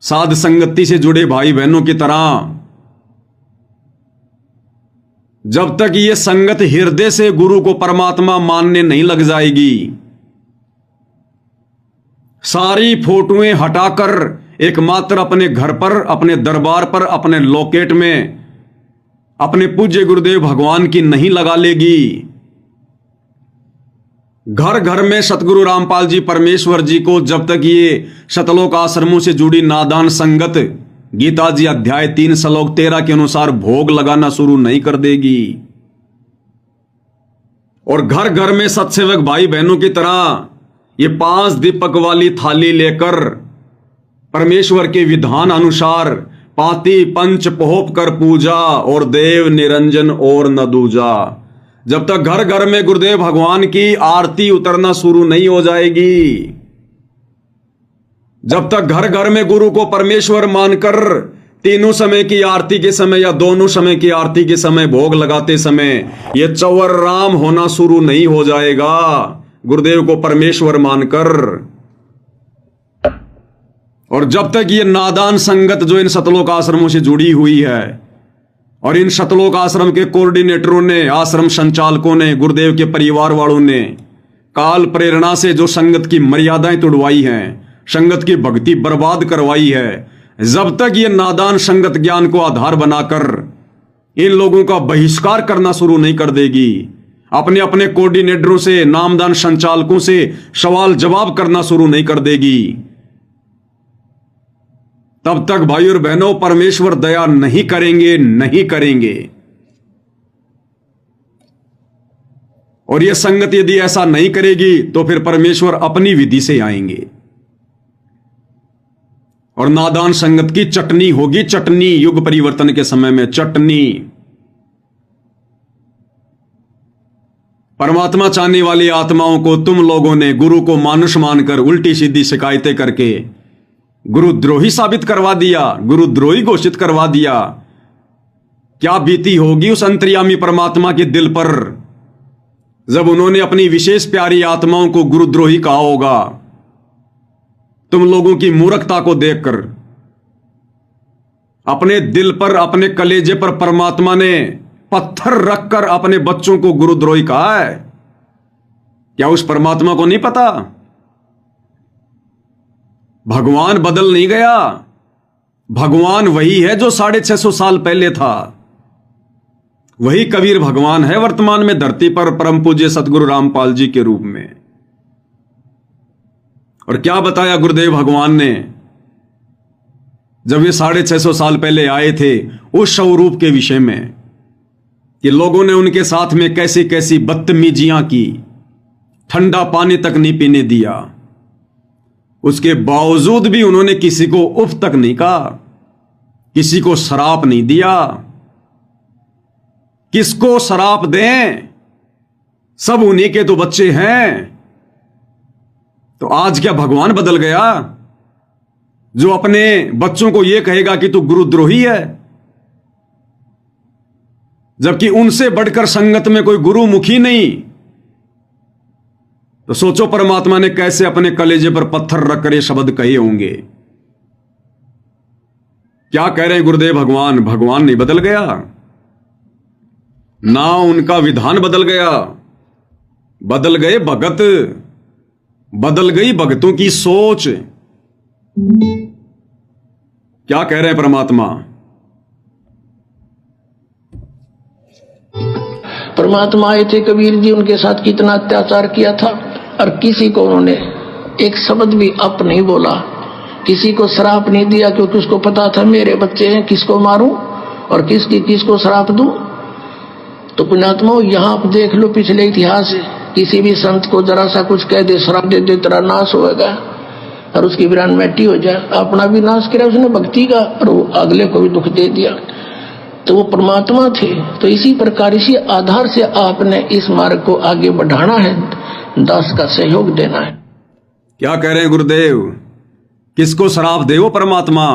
साध संगति से जुड़े भाई बहनों की तरह, जब तक ये संगत हृदय से गुरु को परमात्मा मानने नहीं लग जाएगी, सारी फोटोएं हटाकर एकमात्र अपने घर पर, अपने दरबार पर, अपने लॉकेट में अपने पूज्य गुरुदेव भगवान की नहीं लगा लेगी। घर घर में सतगुरु रामपाल जी परमेश्वर जी को जब तक ये शतलोक आश्रमों से जुड़ी नादान संगत गीता जी अध्याय 3 श्लोक 13 के अनुसार भोग लगाना शुरू नहीं कर देगी, और घर घर में सत्सेवक भाई बहनों की तरह ये 5 दीपक वाली थाली लेकर परमेश्वर के विधान अनुसार पाती पंच पोहप कर पूजा और देव निरंजन और न दूजा, जब तक घर घर में गुरुदेव भगवान की आरती उतरना शुरू नहीं हो जाएगी, जब तक घर घर में गुरु को परमेश्वर मानकर तीनों समय की आरती के समय या दोनों समय की आरती के समय भोग लगाते समय ये चौवर राम होना शुरू नहीं हो जाएगा, गुरुदेव को परमेश्वर मानकर, और जब तक ये नादान संगत जो इन सतलोक आश्रमों से जुड़ी हुई है और इन सतलोक आश्रम के कोऑर्डिनेटरों ने, आश्रम संचालकों ने, गुरुदेव के परिवार वालों ने काल प्रेरणा से जो संगत की मर्यादाएं तोड़वाई हैं, संगत की भक्ति बर्बाद करवाई है, जब तक ये नादान संगत ज्ञान को आधार बनाकर इन लोगों का बहिष्कार करना शुरू नहीं कर देगी, अपने अपने कोऑर्डिनेटरों से, नामदान संचालकों से सवाल जवाब करना शुरू नहीं कर देगी, तब तक भाई और बहनों परमेश्वर दया नहीं करेंगे, नहीं करेंगे। और यह संगत यदि ऐसा नहीं करेगी तो फिर परमेश्वर अपनी विधि से आएंगे और नादान संगत की चटनी होगी, चटनी। युग परिवर्तन के समय में चटनी। परमात्मा चाहने वाली आत्माओं को तुम लोगों ने गुरु को मानुष मानकर उल्टी सीधी शिकायतें करके गुरुद्रोही साबित करवा दिया, गुरुद्रोही घोषित करवा दिया। क्या बीती होगी उस अंतर्यामी परमात्मा के दिल पर जब उन्होंने अपनी विशेष प्यारी आत्माओं को गुरुद्रोही कहा होगा। तुम लोगों की मूर्खता को देखकर अपने दिल पर, अपने कलेजे पर परमात्मा ने पत्थर रखकर अपने बच्चों को गुरुद्रोही कहा है। क्या उस परमात्मा को नहीं पता? भगवान बदल नहीं गया, भगवान वही है जो 650 साल पहले था। वही कबीर भगवान है वर्तमान में धरती पर, परम पूज्य सतगुरु रामपाल जी के रूप में। और क्या बताया गुरुदेव भगवान ने जब ये 650 साल पहले आए थे उस स्वरूप के विषय में, कि लोगों ने उनके साथ में कैसी कैसी बदतमीजियां की, ठंडा पानी तक नहीं पीने दिया, उसके बावजूद भी उन्होंने किसी को उफ तक नहीं कहा, किसी को शराप नहीं दिया। किसको शराप दें? सब उन्हीं के तो बच्चे हैं। तो आज क्या भगवान बदल गया जो अपने बच्चों को यह कहेगा कि तू गुरुद्रोही है, जबकि उनसे बढ़कर संगत में कोई गुरुमुखी नहीं? तो सोचो परमात्मा ने कैसे अपने कलेजे पर पत्थर रखकर ये शब्द कहे होंगे। क्या कह रहे हैं गुरुदेव भगवान? भगवान नहीं बदल गया, ना उनका विधान बदल गया, बदल गए भगत, बदल गई भगतों की सोच। क्या कह रहे हैं परमात्मा? परमात्मा आए थे कबीर जी, उनके साथ कितना अत्याचार किया था और किसी को उन्होंने एक शब्द भी अप नहीं बोला, किसी को श्राप नहीं दिया, क्योंकि उसको पता था मेरे बच्चे हैं, किसको मारूं और किसको श्राप दूं। तो पुण्यात्माओं, यहां आप देख लो पिछले इतिहास, किसी भी संत को जरा सा कुछ कह दे, श्राप दे दे, तेरा नाश होएगा और उसकी वीरान मैटी हो जाए। अपना भी नाश किया उसने भक्ति का और वो अगले को भी दुख दे दिया। तो वो परमात्मा थे। तो इसी प्रकार, इसी आधार से आपने इस मार्ग को आगे बढ़ाना है, दास का सहयोग देना है। क्या कह रहे हैं गुरुदेव? किसको श्राप दे वो परमात्मा?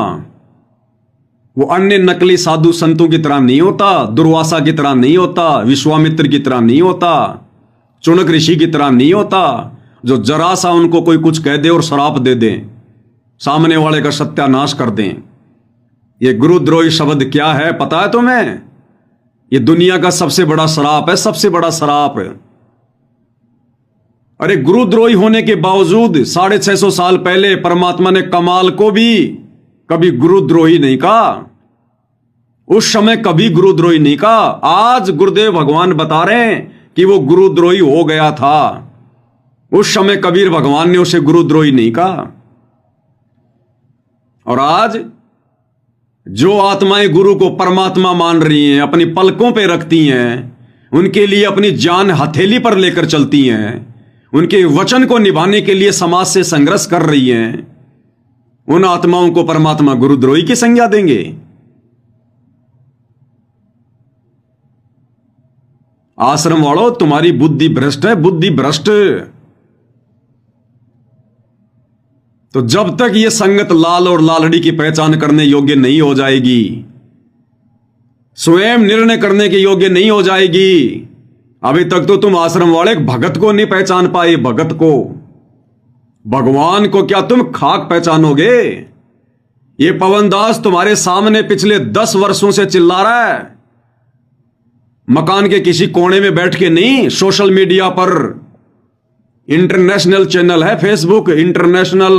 वो अन्य नकली साधु संतों की तरह नहीं होता, दुर्वासा की तरह नहीं होता, विश्वामित्र की तरह नहीं होता, चुनक ऋषि की तरह नहीं होता, जो जरा सा उनको कोई कुछ कह दे और श्राप दे दे, सामने वाले का सत्यानाश कर दें। ये गुरुद्रोही शब्द क्या है पता है तुम्हें? ये दुनिया का सबसे बड़ा श्राप है, सबसे बड़ा श्राप है। अरे गुरुद्रोही होने के बावजूद 650 साल पहले परमात्मा ने कमाल को भी कभी गुरुद्रोही नहीं कहा, उस समय कभी गुरुद्रोही नहीं कहा। आज गुरुदेव भगवान बता रहे हैं कि वो गुरुद्रोही हो गया था, उस समय कबीर भगवान ने उसे गुरुद्रोही नहीं कहा। और आज जो आत्माएं गुरु को परमात्मा मान रही हैं, अपनी पलकों पे रखती हैं, उनके लिए अपनी जान हथेली पर लेकर चलती हैं, उनके वचन को निभाने के लिए समाज से संघर्ष कर रही हैं, उन आत्माओं को परमात्मा गुरुद्रोही की संज्ञा देंगे? आश्रम वालों, तुम्हारी बुद्धि भ्रष्ट है, बुद्धि भ्रष्ट। तो जब तक यह संगत लाल और लालड़ी की पहचान करने योग्य नहीं हो जाएगी, स्वयं निर्णय करने के योग्य नहीं हो जाएगी, अभी तक तो तुम आश्रम वाले भगत को नहीं पहचान पाए। भगत को, भगवान को क्या तुम खाक पहचानोगे? ये पवनदास तुम्हारे सामने पिछले 10 वर्षों से चिल्ला रहा है, मकान के किसी कोने में बैठ के नहीं, सोशल मीडिया पर। इंटरनेशनल चैनल है फेसबुक, इंटरनेशनल,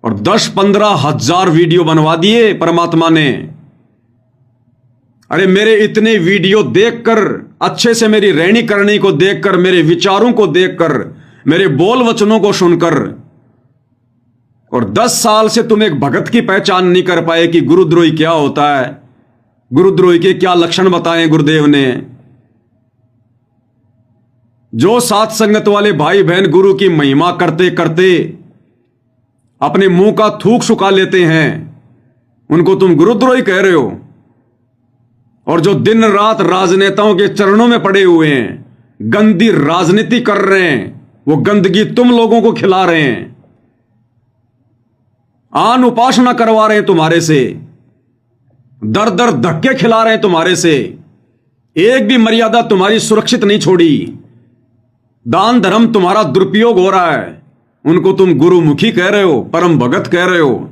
और 10-15 हजार वीडियो बनवा दिए परमात्मा ने। अरे मेरे इतने वीडियो देखकर, अच्छे से मेरी रहनी करनी को देखकर, मेरे विचारों को देखकर, मेरे बोल वचनों को सुनकर, और 10 साल से तुम एक भगत की पहचान नहीं कर पाए कि गुरुद्रोही क्या होता है, गुरुद्रोही के क्या लक्षण बताए गुरुदेव ने। जो साथ संगत वाले भाई बहन गुरु की महिमा करते करते अपने मुंह का थूक सुखा लेते हैं, उनको तुम गुरुद्रोही कह रहे हो। और जो दिन रात राजनेताओं के चरणों में पड़े हुए हैं, गंदी राजनीति कर रहे हैं, वो गंदगी तुम लोगों को खिला रहे हैं, आन उपासना करवा रहे हैं तुम्हारे से, दर दर धक्के खिला रहे हैं तुम्हारे से, एक भी मर्यादा तुम्हारी सुरक्षित नहीं छोड़ी, दान धर्म तुम्हारा दुरुपयोग हो रहा है, उनको तुम गुरुमुखी कह रहे हो, परम भगत कह रहे हो।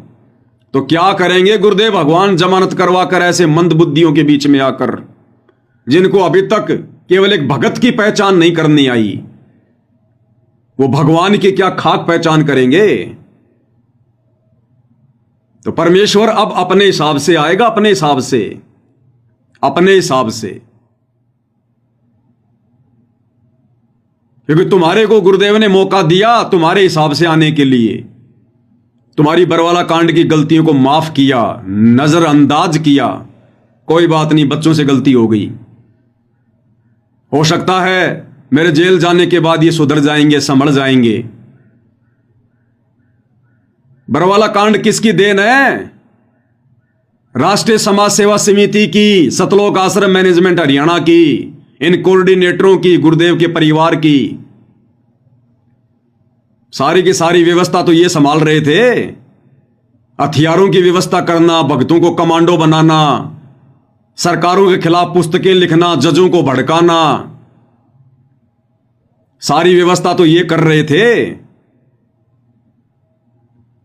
तो क्या करेंगे गुरुदेव भगवान जमानत करवा कर ऐसे मंद बुद्धियों के बीच में आकर, जिनको अभी तक केवल एक भगत की पहचान नहीं करनी आई, वो भगवान की क्या खाक पहचान करेंगे। तो परमेश्वर अब अपने हिसाब से आएगा, अपने हिसाब से, अपने हिसाब से, क्योंकि तुम्हारे को गुरुदेव ने मौका दिया तुम्हारे हिसाब से आने के लिए, तुम्हारी बरवाला कांड की गलतियों को माफ किया, नजरअंदाज किया, कोई बात नहीं, बच्चों से गलती हो गई, हो सकता है मेरे जेल जाने के बाद ये सुधर जाएंगे, संभल जाएंगे। बरवाला कांड किसकी देन है? राष्ट्रीय समाज सेवा समिति की, सतलोक आश्रम मैनेजमेंट हरियाणा की, इन कोऑर्डिनेटरों की, गुरुदेव के परिवार की। सारी की सारी व्यवस्था तो ये संभाल रहे थे, हथियारों की व्यवस्था करना, भक्तों को कमांडो बनाना, सरकारों के खिलाफ पुस्तकें लिखना, जजों को भड़काना, सारी व्यवस्था तो ये कर रहे थे।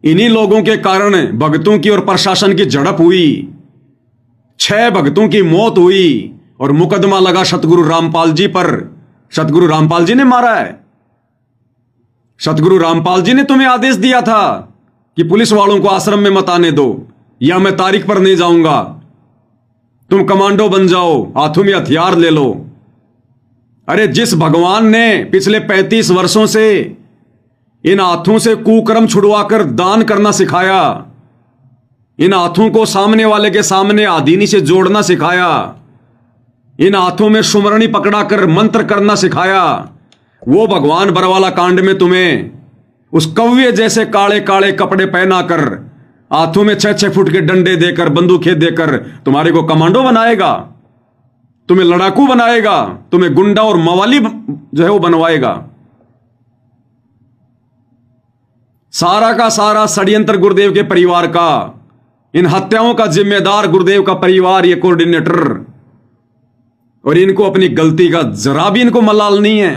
इन्हीं लोगों के कारण भक्तों की और प्रशासन की झड़प हुई, 6 भक्तों की मौत हुई और मुकदमा लगा सतगुरु रामपाल जी पर। सतगुरु रामपाल जी ने मारा है। सतगुरु रामपाल जी ने तुम्हें आदेश दिया था कि पुलिस वालों को आश्रम में मत आने दो, या मैं तारीख पर नहीं जाऊंगा, तुम कमांडो बन जाओ, हाथों में हथियार ले लो। अरे जिस भगवान ने पिछले 35 वर्षों से इन हाथों से कुकर्म छुड़वाकर दान करना सिखाया, इन हाथों को सामने वाले के सामने आदीनी से जोड़ना सिखाया, इन हाथों में सुमरणी पकड़ाकर मंत्र करना सिखाया, वो भगवान बरवाला कांड में तुम्हें उस कौवे जैसे काले काले कपड़े पहनाकर, हाथों में 6-6 फुट के डंडे देकर, बंदूकें देकर तुम्हारे को कमांडो बनाएगा, तुम्हें लड़ाकू बनाएगा, तुम्हें गुंडा और मवाली जो है वो बनवाएगा। सारा का सारा षड्यंत्र गुरुदेव के परिवार का, इन हत्याओं का जिम्मेदार गुरुदेव का परिवार, ये कोऑर्डिनेटर, और इनको अपनी गलती का जरा भी इनको मलाल नहीं है।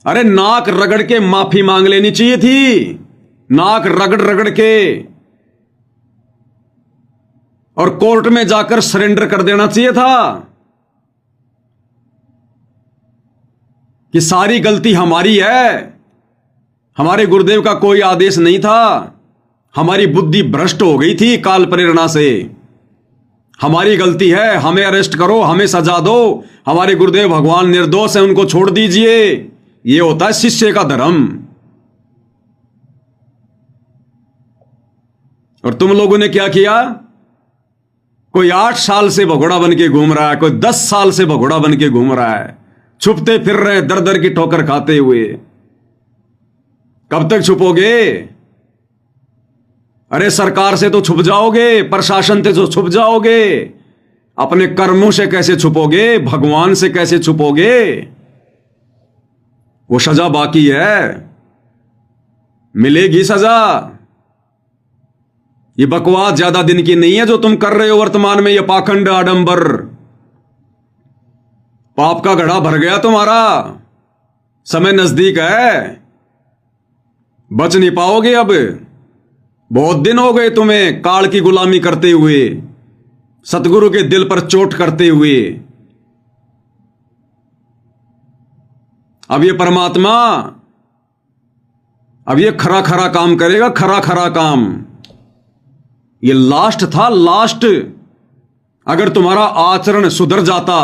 अरे नाक रगड़ के माफी मांग लेनी चाहिए थी, नाक रगड़ रगड़ के, और कोर्ट में जाकर सरेंडर कर देना चाहिए था कि सारी गलती हमारी है, हमारे गुरुदेव का कोई आदेश नहीं था, हमारी बुद्धि भ्रष्ट हो गई थी काल प्रेरणा से, हमारी गलती है, हमें अरेस्ट करो, हमें सजा दो, हमारे गुरुदेव भगवान निर्दोष है, उनको छोड़ दीजिए। ये होता है शिष्य का धर्म। और तुम लोगों ने क्या किया? कोई 8 साल से भगोड़ा बन के घूम रहा है, कोई 10 साल से भगोड़ा बन के घूम रहा है, छुपते फिर रहे, दर दर की ठोकर खाते हुए। कब तक छुपोगे? अरे सरकार से तो छुप जाओगे, प्रशासन से तो छुप जाओगे, अपने कर्मों से कैसे छुपोगे? भगवान से कैसे छुपोगे? वो सजा बाकी है, मिलेगी सजा। ये बकवास ज्यादा दिन की नहीं है जो तुम कर रहे हो वर्तमान में, ये पाखंड आडंबर। पाप का घड़ा भर गया तुम्हारा, समय नजदीक है, बच नहीं पाओगे अब। बहुत दिन हो गए तुम्हें काल की गुलामी करते हुए, सतगुरु के दिल पर चोट करते हुए। अब ये परमात्मा, अब ये खरा खरा काम करेगा, खरा खरा काम। ये लास्ट था, लास्ट। अगर तुम्हारा आचरण सुधर जाता,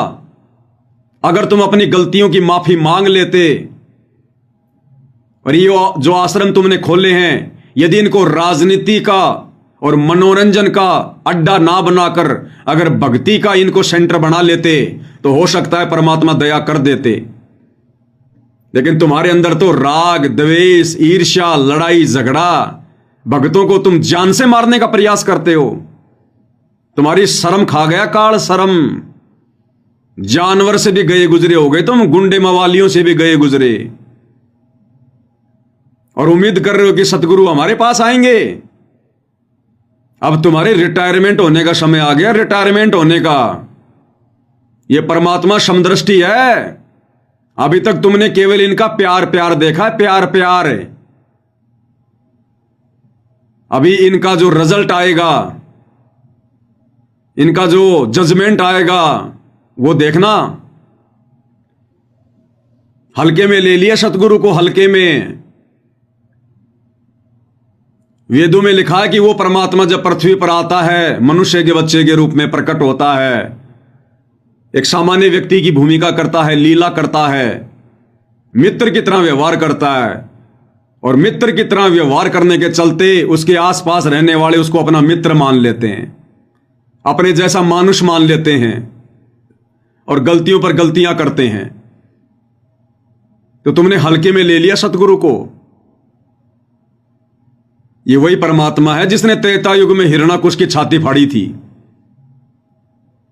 अगर तुम अपनी गलतियों की माफी मांग लेते, और ये जो आश्रम तुमने खोले हैं, यदि इनको राजनीति का और मनोरंजन का अड्डा ना बनाकर अगर भक्ति का इनको सेंटर बना लेते, तो हो सकता है परमात्मा दया कर देते। लेकिन तुम्हारे अंदर तो राग, द्वेष, ईर्ष्या, लड़ाई झगड़ा, भक्तों को तुम जान से मारने का प्रयास करते हो। तुम्हारी शर्म खा गया काल, शर्म। जानवर से भी गए गुजरे हो गए तुम, गुंडे मवालियों से भी गए गुजरे, और उम्मीद कर रहे हो कि सतगुरु हमारे पास आएंगे। अब तुम्हारे रिटायरमेंट होने का समय आ गया, रिटायरमेंट होने का। यह परमात्मा समदृष्टि है। अभी तक तुमने केवल इनका प्यार प्यार देखा है, प्यार प्यार। अभी इनका जो रिजल्ट आएगा, इनका जो जजमेंट आएगा, वो देखना। हल्के में ले लिया सतगुरु को, हल्के में। वेदों में लिखा है कि वो परमात्मा जब पृथ्वी पर आता है, मनुष्य के बच्चे के रूप में प्रकट होता है, एक सामान्य व्यक्ति की भूमिका करता है, लीला करता है, मित्र की तरह व्यवहार करता है, और मित्र की तरह व्यवहार करने के चलते उसके आसपास रहने वाले उसको अपना मित्र मान लेते हैं, अपने जैसा मानुष मान लेते हैं, और गलतियों पर गलतियां करते हैं। तो तुमने हल्के में ले लिया सतगुरु को। ये वही परमात्मा है जिसने त्रेता युग में हिरण्याकुश की छाती फाड़ी थी,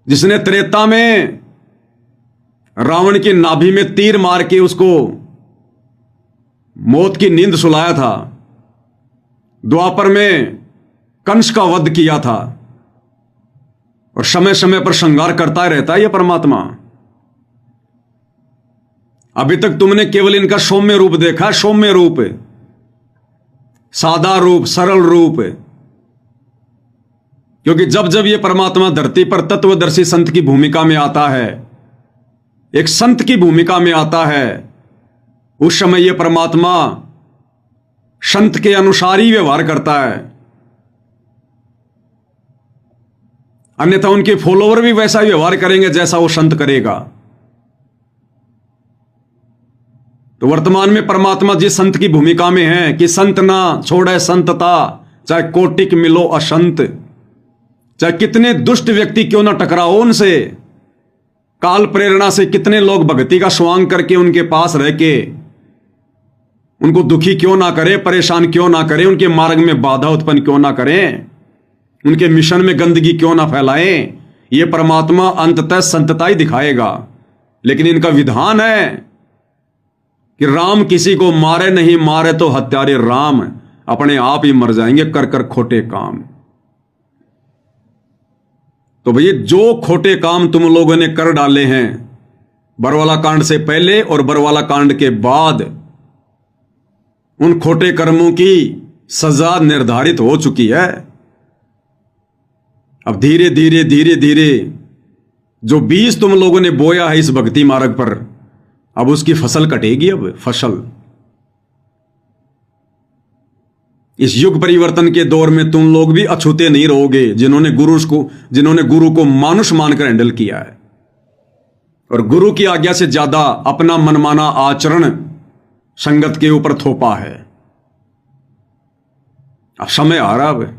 जिसने त्रेता में रावण की नाभि में तीर मार के उसको मौत की नींद सुलाया था, द्वापर में कंस का वध किया था, और समय समय पर श्रृंगार करता रहता है यह परमात्मा। अभी तक तुमने केवल इनका सौम्य रूप देखा, सौम्य रूप, सादा रूप, सरल रूप। क्योंकि जब जब यह परमात्मा धरती पर तत्वदर्शी संत की भूमिका में आता है, एक संत की भूमिका में आता है, उस समय यह परमात्मा संत के अनुसार ही व्यवहार करता है। अन्यथा उनके फॉलोवर भी वैसा ही व्यवहार करेंगे जैसा वो संत करेगा। तो वर्तमान में परमात्मा जिस संत की भूमिका में है कि संत ना छोड़े संतता, चाहे कोटिक मिलो असंत, चाहे कितने दुष्ट व्यक्ति क्यों ना टकराओ उनसे, काल प्रेरणा से कितने लोग भक्ति का स्वांग करके उनके पास रह के उनको दुखी क्यों ना करे, परेशान क्यों ना करे, उनके मार्ग में बाधा उत्पन्न क्यों ना करें, उनके मिशन में गंदगी क्यों ना फैलाएं, ये परमात्मा अंततः संतता ही दिखाएगा। लेकिन इनका विधान है कि राम किसी को मारे नहीं, मारे तो हत्यारे राम, अपने आप ही मर जाएंगे कर कर खोटे काम। तो भैया जो खोटे काम तुम लोगों ने कर डाले हैं बरवाला कांड से पहले और बरवाला कांड के बाद, उन खोटे कर्मों की सजा निर्धारित हो चुकी है। अब धीरे धीरे धीरे धीरे जो बीज तुम लोगों ने बोया है इस भक्ति मार्ग पर, अब उसकी फसल कटेगी। अब फसल इस युग परिवर्तन के दौर में तुम लोग भी अछूते नहीं रहोगे, जिन्होंने गुरु को मानुष मानकर हैंडल किया है, और गुरु की आज्ञा से ज्यादा अपना मनमाना आचरण संगत के ऊपर थोपा है। अब समय आ रहा है,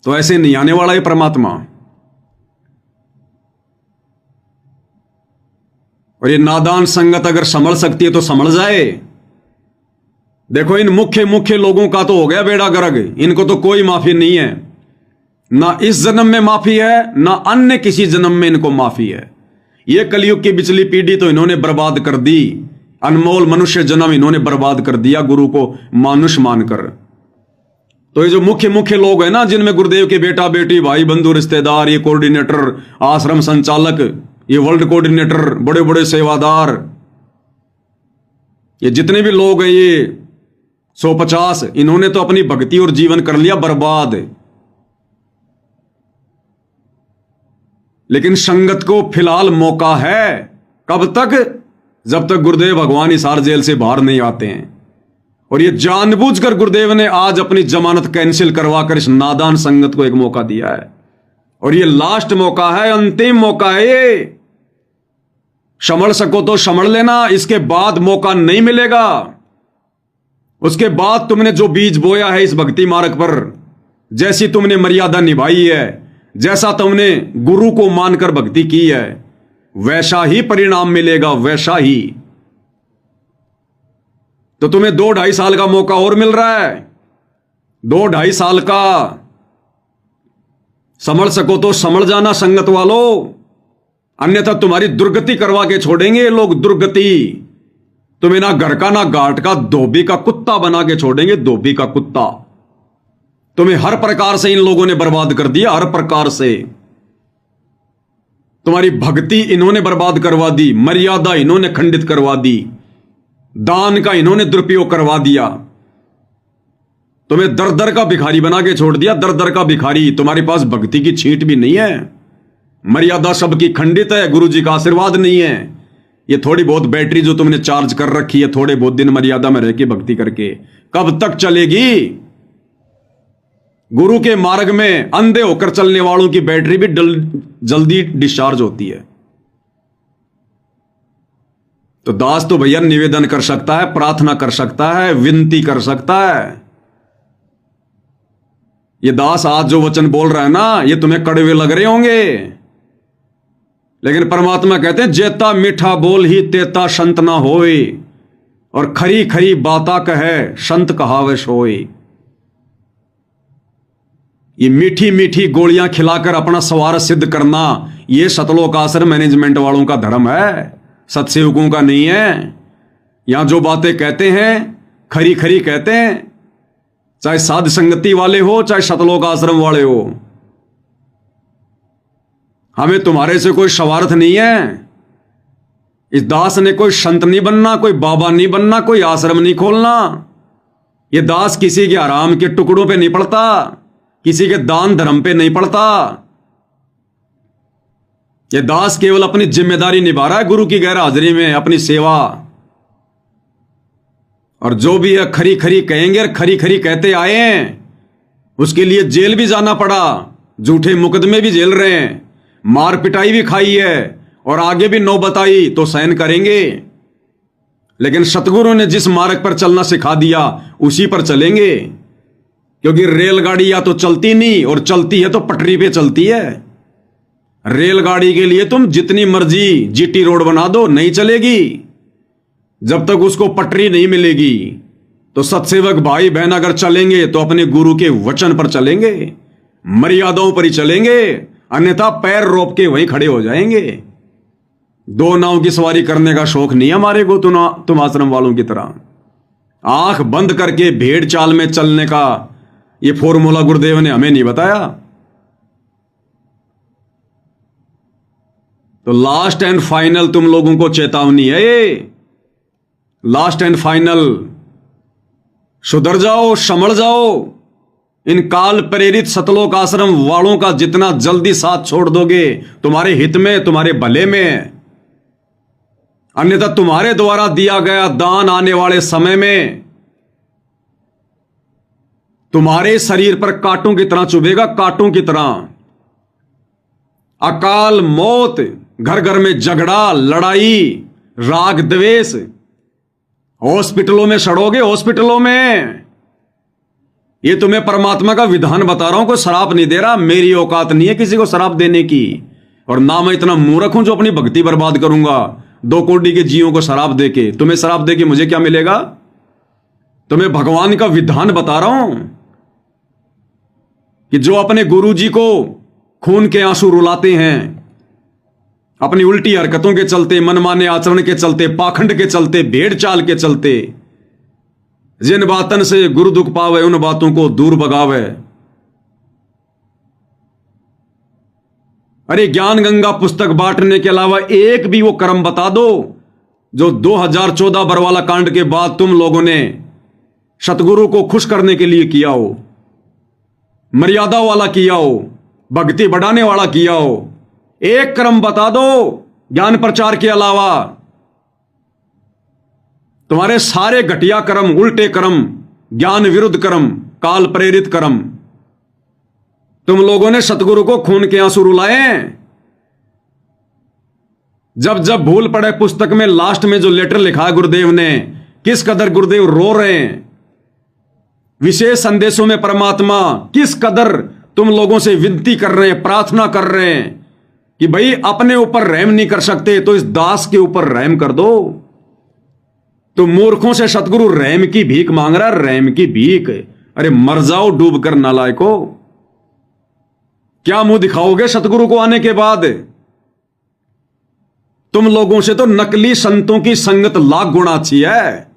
तो ऐसे नहीं आने वाला है परमात्मा। और ये नादान संगत अगर संभल सकती है तो संभल जाए। देखो इन मुख्य लोगों का तो हो गया बेड़ा गर्क, इनको तो कोई माफी नहीं है, ना इस जन्म में माफी है, ना अन्य किसी जन्म में इनको माफी है। ये कलयुग की बिचली पीढ़ी तो इन्होंने बर्बाद कर दी, अनमोल मनुष्य जन्म इन्होंने बर्बाद कर दिया गुरु को मानुष मानकर। तो ये जो मुख्य लोग हैं ना, जिनमें गुरुदेव के बेटा बेटी, भाई बंधु, रिश्तेदार, ये कोऑर्डिनेटर, आश्रम संचालक, ये वर्ल्ड कोऑर्डिनेटर, बड़े बड़े सेवादार, ये जितने भी लोग हैं, ये 150, इन्होंने तो अपनी भक्ति और जीवन कर लिया बर्बाद। लेकिन संगत को फिलहाल मौका है। कब तक? जब तक गुरुदेव भगवान हिसार जेल से बाहर नहीं आते हैं। और ये जानबूझकर गुरुदेव ने आज अपनी जमानत कैंसिल करवाकर इस नादान संगत को एक मौका दिया है और ये लास्ट मौका है, अंतिम मौका है ये। संभल सको तो संभल लेना, इसके बाद मौका नहीं मिलेगा। उसके बाद तुमने जो बीज बोया है इस भक्ति मार्ग पर, जैसी तुमने मर्यादा निभाई है, जैसा तुमने गुरु को मानकर भक्ति की है, वैसा ही परिणाम मिलेगा, वैसा ही। तो तुम्हें 2-2.5 साल का मौका और मिल रहा है, 2-2.5 साल का। संभल सको तो संभल जाना संगत वालों, अन्यथा तुम्हारी दुर्गति करवा के छोड़ेंगे ये लोग, दुर्गति। तुम्हें ना घर का ना घाट का, धोबी का कुत्ता बना के छोड़ेंगे, धोबी का कुत्ता। तुम्हें हर प्रकार से इन लोगों ने बर्बाद कर दिया, हर प्रकार से। तुम्हारी भक्ति इन्होंने बर्बाद करवा दी, मर्यादा इन्होंने खंडित करवा दी, दान का इन्होंने दुरुपयोग करवा दिया। तुम्हें दर दर का भिखारी बना के छोड़ दिया, दर दर का भिखारी। तुम्हारे पास भक्ति की छींट भी नहीं है, मर्यादा सबकी खंडित है, गुरु जी का आशीर्वाद नहीं है। ये थोड़ी बहुत बैटरी जो तुमने चार्ज कर रखी है, थोड़े बहुत दिन मर्यादा में रह के भक्ति करके, कब तक चलेगी? गुरु के मार्ग में अंधे होकर चलने वालों की बैटरी भी जल्दी डिस्चार्ज होती है। तो दास तो भैया निवेदन कर सकता है, प्रार्थना कर सकता है, विनती कर सकता है। ये दास आज जो वचन बोल रहा है ना, ये तुम्हें कड़वे लग रहे होंगे, लेकिन परमात्मा कहते हैं जेता मीठा बोल ही तेता संत ना होए, और खरी खरी बाता कहे संत कहावे सोए। ये मीठी मीठी गोलियां खिलाकर अपना स्वार्थ सिद्ध करना, ये सतलोक आश्रम मैनेजमेंट वालों का धर्म है, सत्सेवकों का नहीं है। यहां जो बातें कहते हैं खरी खरी कहते हैं, चाहे साध संगति वाले हो, चाहे सतलोक आश्रम वाले हो। हमें तुम्हारे से कोई स्वार्थ नहीं है। इस दास ने कोई संत नहीं बनना, कोई बाबा नहीं बनना, कोई आश्रम नहीं खोलना। ये दास किसी के आराम के टुकड़ों पे नहीं पड़ता, किसी के दान धर्म पे नहीं पड़ता। ये दास केवल अपनी जिम्मेदारी निभा रहा है गुरु की गैर हाजिरी में, अपनी सेवा। और जो भी है खरी खरी कहेंगे, और खरी खरी कहते आए हैं, उसके लिए जेल भी जाना पड़ा, झूठे मुकदमे भी झेल रहे हैं, मार पिटाई भी खाई है, और आगे भी नौबत आई तो सहन करेंगे। लेकिन सतगुरु ने जिस मार्ग पर चलना सिखा दिया उसी पर चलेंगे, क्योंकि रेलगाड़ी या तो चलती नहीं, और चलती है तो पटरी पे चलती है। रेलगाड़ी के लिए तुम जितनी मर्जी जीटी रोड बना दो, नहीं चलेगी जब तक उसको पटरी नहीं मिलेगी। तो सत्सेवक भाई बहन अगर चलेंगे तो अपने गुरु के वचन पर चलेंगे, मर्यादाओं पर ही चलेंगे, अन्यथा पैर रोप के वहीं खड़े हो जाएंगे। दो नाव की सवारी करने का शौक नहीं है हमारे को, तुम आश्रम वालों की तरह आंख बंद करके भेड़ चाल में चलने का ये फॉर्मूला गुरुदेव ने हमें नहीं बताया। तो लास्ट एंड फाइनल तुम लोगों को चेतावनी है, ये लास्ट एंड फाइनल। सुधर जाओ, संभल जाओ। इन काल प्रेरित सतलोक आश्रम वालों का जितना जल्दी साथ छोड़ दोगे तुम्हारे हित में, तुम्हारे भले में। अन्यथा तुम्हारे द्वारा दिया गया दान आने वाले समय में तुम्हारे शरीर पर कांटों की तरह चुभेगा, कांटों की तरह। अकाल मौत, घर घर में झगड़ा, लड़ाई, राग द्वेष, हॉस्पिटलों में सड़ोगे, हॉस्पिटलों में। ये तुम्हें परमात्मा का विधान बता रहा हूं, कोई शराब नहीं दे रहा। मेरी औकात नहीं है किसी को शराब देने की, और ना मैं इतना मूर्ख हूं जो अपनी भक्ति बर्बाद करूंगा 2 कोटि के जीवों को शराब देके। तुम्हें शराब देके मुझे क्या मिलेगा? तुम्हें भगवान का विधान बता रहा हूं कि जो अपने गुरु जी को खून के आंसू रुलाते हैं, अपनी उल्टी हरकतों के चलते, मनमाने आचरण के चलते, पाखंड के चलते, भेड़ चाल के चलते, जिन बातन से गुरु दुख पावे उन बातों को दूर भगावे। अरे ज्ञान गंगा पुस्तक बांटने के अलावा एक भी वो कर्म बता दो जो 2014 बरवाला कांड के बाद तुम लोगों ने सतगुरु को खुश करने के लिए किया हो, मर्यादा वाला किया हो, भक्ति बढ़ाने वाला किया हो। एक कर्म बता दो ज्ञान प्रचार के अलावा। तुम्हारे सारे घटिया कर्म, उल्टे कर्म, ज्ञान विरुद्ध कर्म, काल प्रेरित कर्म, तुम लोगों ने सतगुरु को खून के आंसू रुलाए। जब जब भूल पड़े पुस्तक में लास्ट में जो लेटर लिखा है गुरुदेव ने, किस कदर गुरुदेव रो रहे हैं। विशेष संदेशों में परमात्मा किस कदर तुम लोगों से विनती कर रहे हैं, प्रार्थना कर रहे हैं कि भाई अपने ऊपर रहम नहीं कर सकते तो इस दास के ऊपर रहम कर दो। तो मूर्खों से सतगुरु रहम की भीख मांग रहा है, रहम की भीख। अरे मर जाओ डूब कर नालायको। क्या मुंह दिखाओगे सतगुरु को आने के बाद? तुम लोगों से तो नकली संतों की संगत लाख गुना अच्छी है।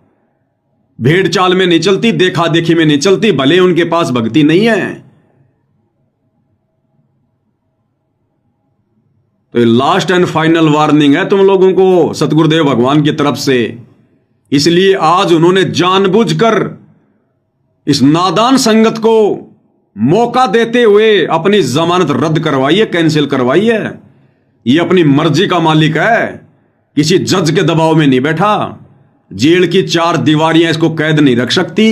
भेड़ चाल में नहीं चलती, देखा देखी में नहीं चलती, भले उनके पास भक्ति नहीं है। तो ये लास्ट एंड फाइनल वार्निंग है तुम लोगों को सतगुरुदेव भगवान की तरफ से। इसलिए आज उन्होंने जानबूझकर इस नादान संगत को मौका देते हुए अपनी जमानत रद्द करवाई है, कैंसिल करवाई है। ये अपनी मर्जी का मालिक है, किसी जज के दबाव में नहीं बैठा। जेल की 4 दीवारियां इसको कैद नहीं रख सकती।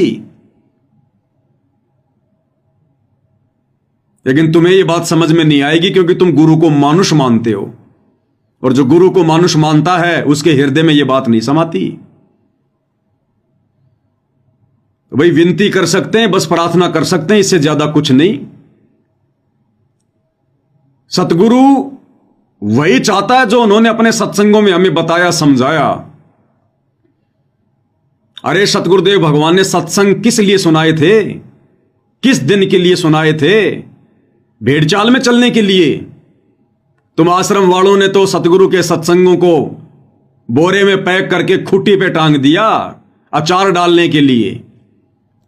लेकिन तुम्हें यह बात समझ में नहीं आएगी क्योंकि तुम गुरु को मानुष मानते हो, और जो गुरु को मानुष मानता है उसके हृदय में यह बात नहीं समाती। तो भाई विनती कर सकते हैं, बस प्रार्थना कर सकते हैं, इससे ज्यादा कुछ नहीं। सतगुरु वही चाहता है जो उन्होंने अपने सत्संगों में हमें बताया, समझाया। अरे सतगुरुदेव भगवान ने सत्संग किस लिए सुनाए थे? किस दिन के लिए सुनाए थे? भेड़चाल में चलने के लिए? तुम आश्रम वालों ने तो सतगुरु के सत्संगों को बोरे में पैक करके खूंटी पे टांग दिया अचार डालने के लिए।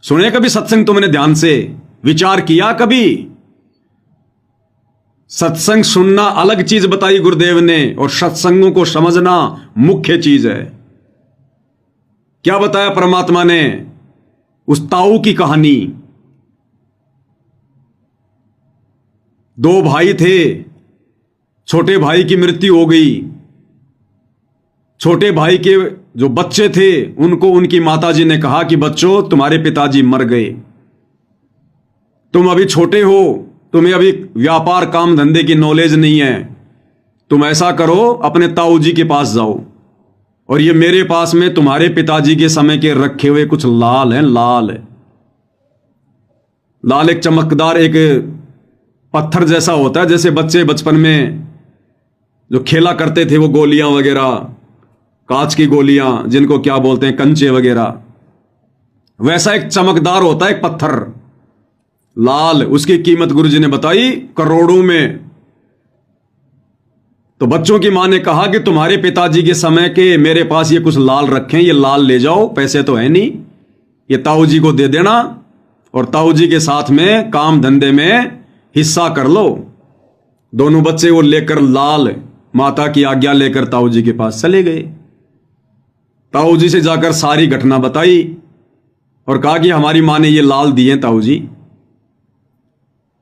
सुने कभी सत्संग? तुमने ध्यान से विचार किया कभी? सत्संग सुनना अलग चीज बताई गुरुदेव ने, और सत्संगों को समझना मुख्य चीज है। क्या बताया परमात्मा ने? उस ताऊ की कहानी। 2 भाई थे, छोटे भाई की मृत्यु हो गई। छोटे भाई के जो बच्चे थे उनको उनकी माताजी ने कहा कि बच्चों तुम्हारे पिताजी मर गए, तुम अभी छोटे हो, तुम्हें अभी व्यापार काम धंधे की नॉलेज नहीं है, तुम ऐसा करो अपने ताऊ जी के पास जाओ, और ये मेरे पास में तुम्हारे पिताजी के समय के रखे हुए कुछ लाल हैं। लाल लाल एक चमकदार एक पत्थर जैसा होता है, जैसे बच्चे बचपन में जो खेला करते थे, वो गोलियां वगैरह, कांच की गोलियां जिनको क्या बोलते हैं, कंचे वगैरह, वैसा एक चमकदार होता है एक पत्थर लाल। उसकी कीमत गुरुजी ने बताई करोड़ों में। तो बच्चों की मां ने कहा कि तुम्हारे पिताजी के समय के मेरे पास ये कुछ लाल रखे हैं, ये लाल ले जाओ, पैसे तो है नहीं, ये ताऊ जी को दे देना और ताऊ जी के साथ में काम धंधे में हिस्सा कर लो। दोनों बच्चे वो लेकर लाल माता की आज्ञा लेकर ताऊ जी के पास चले गए। ताऊ जी से जाकर सारी घटना बताई और कहा कि हमारी मां ने ये लाल दिए ताऊ जी।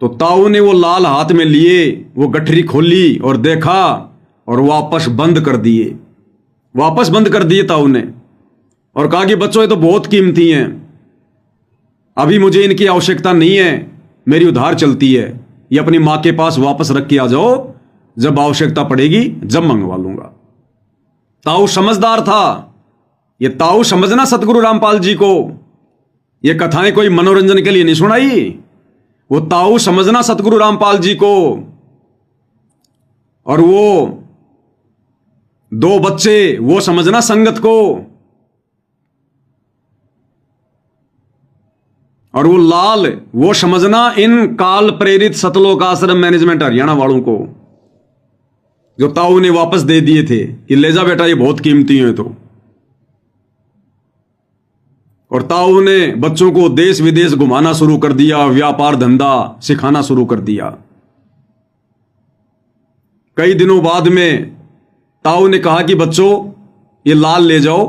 तो ताऊ ने वो लाल हाथ में लिए, वो गठरी खोली और देखा और वापस बंद कर दिए। वापस बंद कर दिए ताऊ ने और कहा कि बच्चों ये तो बहुत कीमती हैं, अभी मुझे इनकी आवश्यकता नहीं है, मेरी उधार चलती है, ये अपनी मां के पास वापस रख के आ जाओ, जब आवश्यकता पड़ेगी जब मंगवा लूंगा। ताऊ समझदार था। ये ताऊ समझना सतगुरु रामपाल जी को, ये कथाएं कोई मनोरंजन के लिए नहीं सुनाई, वो ताऊ समझना सतगुरु रामपाल जी को। और वो 2 बच्चे वो समझना संगत को, और वो लाल वो समझना इन काल प्रेरित सतलोक आश्रम मैनेजमेंट हरियाणा वालों को, जो ताऊ ने वापस दे दिए थे कि ले जा बेटा ये बहुत कीमती है। तो और ताऊ ने बच्चों को देश विदेश घुमाना शुरू कर दिया, व्यापार धंधा सिखाना शुरू कर दिया। कई दिनों बाद में ताऊ ने कहा कि बच्चों ये लाल ले जाओ,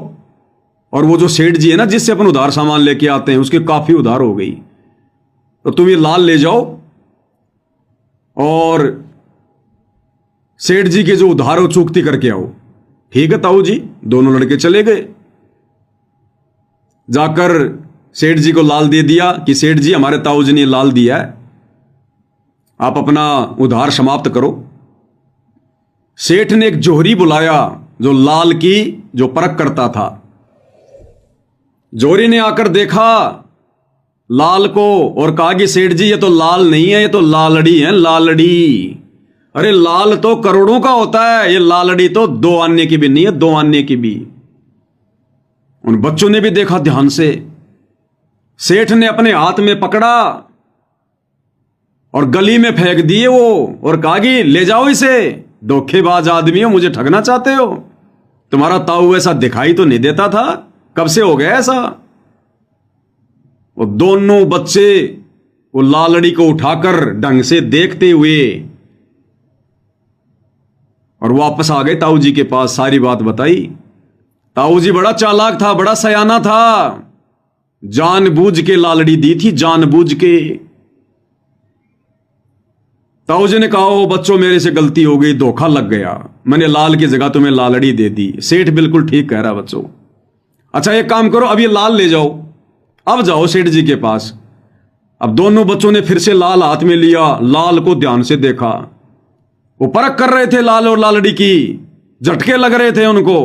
और वो जो सेठ जी है ना जिससे अपन उधार सामान लेके आते हैं, उसके काफी उधार हो गई, तो तुम ये लाल ले जाओ और सेठ जी के जो उधार हो चुकती करके आओ। ठीक है ताऊ जी। दोनों लड़के चले गए, जाकर सेठ जी को लाल दे दिया कि सेठ जी हमारे ताऊ जी ने लाल दिया है, आप अपना उधार समाप्त करो। सेठ ने एक जोहरी बुलाया जो लाल की जो परख करता था। जोहरी ने आकर देखा लाल को और कहा कि सेठ जी ये तो लाल नहीं है, ये तो लालड़ी है, लालड़ी। अरे लाल तो करोड़ों का होता है, ये लालड़ी तो 2 आने की भी नहीं है, 2 आने की भी। उन बच्चों ने भी देखा ध्यान से। सेठ ने अपने हाथ में पकड़ा और गली में फेंक दिए वो और कहा कि ले जाओ इसे, धोखेबाज आदमी हो, मुझे ठगना चाहते हो। तुम्हारा ताऊ ऐसा दिखाई तो नहीं देता था, कब से हो गया ऐसा। वो दोनों बच्चे वो लालड़ी को उठाकर ढंग से देखते हुए और वापस आ गए ताऊ जी के पास, सारी बात बताई। ताऊ जी बड़ा चालाक था, बड़ा सयाना था, जानबूझ के लालड़ी दी थी, जानबूझ के। ताऊ जी ने कहा ओ बच्चों मेरे से गलती हो गई, धोखा लग गया, मैंने लाल की जगह तुम्हें लालड़ी दे दी। सेठ बिल्कुल ठीक कह रहा बच्चों। अच्छा एक काम करो, अब ये लाल ले जाओ, अब जाओ सेठ जी के पास। अब दोनों बच्चों ने फिर से लाल हाथ में लिया, लाल को ध्यान से देखा। वो परख कर रहे थे लाल और लालड़ी की, झटके लग रहे थे उनको।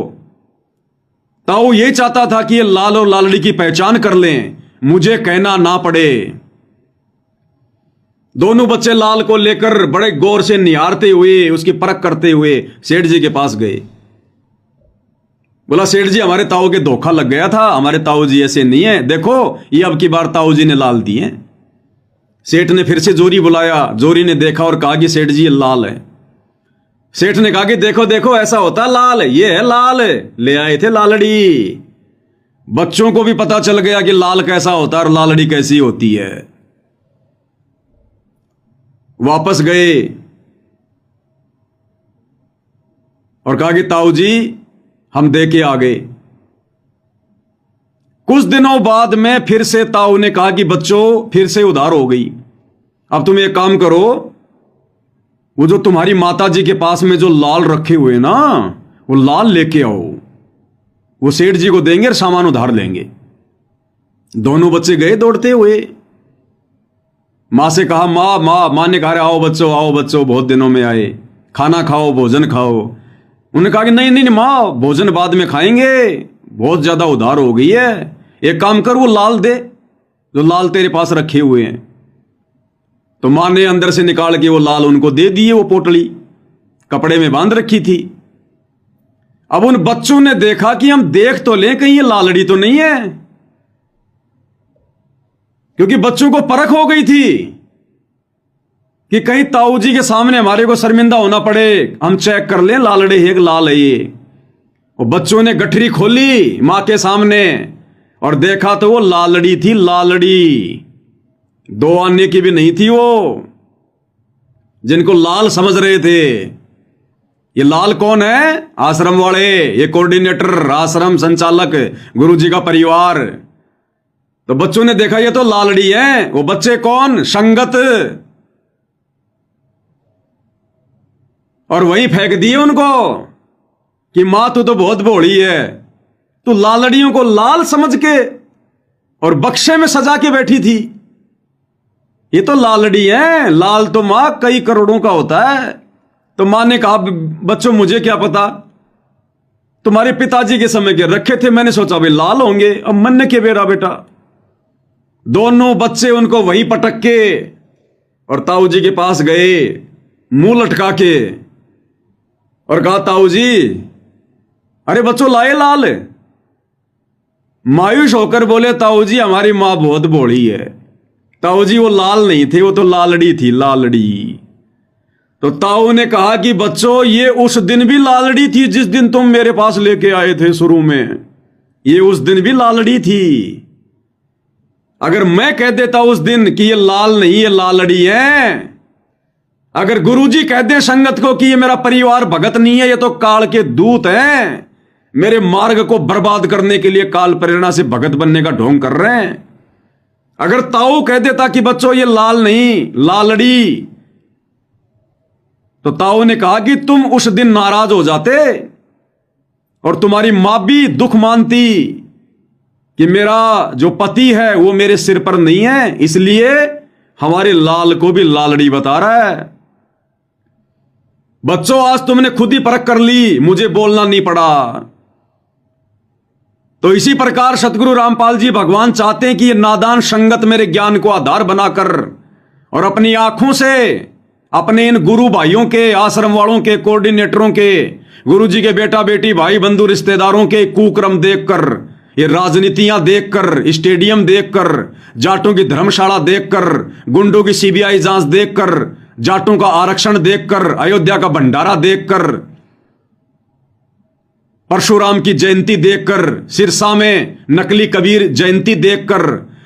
ताऊ ये चाहता था कि ये लाल और लालड़ी की पहचान कर लें, मुझे कहना ना पड़े। दोनों बच्चे लाल को लेकर बड़े गौर से निहारते हुए, उसकी परख करते हुए सेठ जी के पास गए। बोला सेठ जी हमारे ताऊ के धोखा लग गया था, हमारे ताऊ जी ऐसे नहीं है, देखो ये अब की बार ताऊ जी ने लाल दिए। सेठ ने फिर से जोरी बुलाया, जोरी ने देखा और कहा कि सेठ जी ये लाल है। सेठ ने कहा कि देखो देखो ऐसा होता लाल, ये है लाल, ले आए थे लालड़ी। बच्चों को भी पता चल गया कि लाल कैसा होता है और लालड़ी कैसी होती है। वापस गए और कहा कि ताऊ जी हम दे के आ गए। कुछ दिनों बाद में फिर से ताऊ ने कहा कि बच्चों फिर से उधार हो गई, अब तुम एक काम करो, वो जो तुम्हारी माता जी के पास में जो लाल रखे हुए ना, वो लाल लेके आओ, वो सेठ जी को देंगे और सामान उधार लेंगे। दोनों बच्चे गए दौड़ते हुए। मां से कहा मां ने कहा आओ बच्चों बहुत दिनों में आए, खाना खाओ, भोजन खाओ। उन्होंने कहा कि नहीं नहीं मां, भोजन बाद में खाएंगे, बहुत ज्यादा उधार हो गई है, एक काम कर वो लाल दे जो लाल तेरे पास रखे हुए हैं। तो मां ने अंदर से निकाल के वो लाल उनको दे दिए, वो पोटली कपड़े में बांध रखी थी। अब उन बच्चों ने देखा कि हम देख तो लें कहीं ये लालड़ी तो नहीं है, क्योंकि बच्चों को परख हो गई थी कि कहीं ताऊ जी के सामने हमारे को शर्मिंदा होना पड़े, हम चेक कर लें लालड़ी है कि लाल है ये। वो बच्चों ने गठरी खोली मां के सामने और देखा तो वो लालड़ी थी, लालड़ी 2 आने की भी नहीं थी। वो जिनको लाल समझ रहे थे, ये लाल कौन है? आश्रम वाले, ये कोऑर्डिनेटर, आश्रम संचालक, गुरुजी का परिवार। तो बच्चों ने देखा ये तो लालड़ी है। वो बच्चे कौन? संगत, और वहीं फेंक दिए उनको कि मां तू तो बहुत भोली है, तू लालड़ियों को लाल समझ के और बक्से में सजा के बैठी थी। ये तो लालड़ी है, लाल तो मां कई करोड़ों का होता है। तो मां ने कहा बच्चों मुझे क्या पता, तुम्हारे पिताजी के समय के रखे थे, मैंने सोचा भाई लाल होंगे, अब मन के बेरा बेटा। दोनों बच्चे उनको वही पटक के और ताऊ जी के पास गए मुंह लटका के और कहा ताऊ जी अरे बच्चों लाए लाल। मायूस होकर बोले ताऊ जी हमारी मां बहुत भोली है। ताऊ जी वो लाल नहीं थे, वो तो लालड़ी थी, लालड़ी। तो ताऊ ने कहा कि बच्चों ये उस दिन भी लालड़ी थी जिस दिन तुम मेरे पास लेके आए थे शुरू में, ये उस दिन भी लालड़ी थी। अगर मैं कह देता उस दिन कि ये लाल नहीं ये लालड़ी है, अगर गुरुजी कह दे संगत को कि ये मेरा परिवार भगत नहीं है, ये तो काल के दूत हैं, मेरे मार्ग को बर्बाद करने के लिए काल प्रेरणा से भगत बनने का ढोंग कर रहे हैं। अगर ताऊ कह देता कि बच्चों ये लाल नहीं लालड़ी, तो ताऊ ने कहा कि तुम उस दिन नाराज हो जाते और तुम्हारी मां भी दुख मानती कि मेरा जो पति है वो मेरे सिर पर नहीं है, इसलिए हमारे लाल को भी लालड़ी बता रहा है। बच्चों, आज तुमने खुद ही परख कर ली, मुझे बोलना नहीं पड़ा। तो इसी प्रकार सतगुरु रामपाल जी भगवान चाहते हैं कि ये नादान संगत मेरे ज्ञान को आधार बनाकर और अपनी आंखों से अपने इन गुरु भाइयों के, आश्रम वालों के, कोऑर्डिनेटरों के, गुरु जी के बेटा बेटी भाई बंधु रिश्तेदारों के कुक्रम देखकर, ये राजनीतियां देखकर, स्टेडियम देखकर, जाटों की धर्मशाला देखकर, गुंडों की सीबीआई जांच देखकर, जाटों का आरक्षण देखकर, अयोध्या का भंडारा देखकर, परशुराम की जयंती देखकर, सिरसा में नकली कबीर जयंती देखकर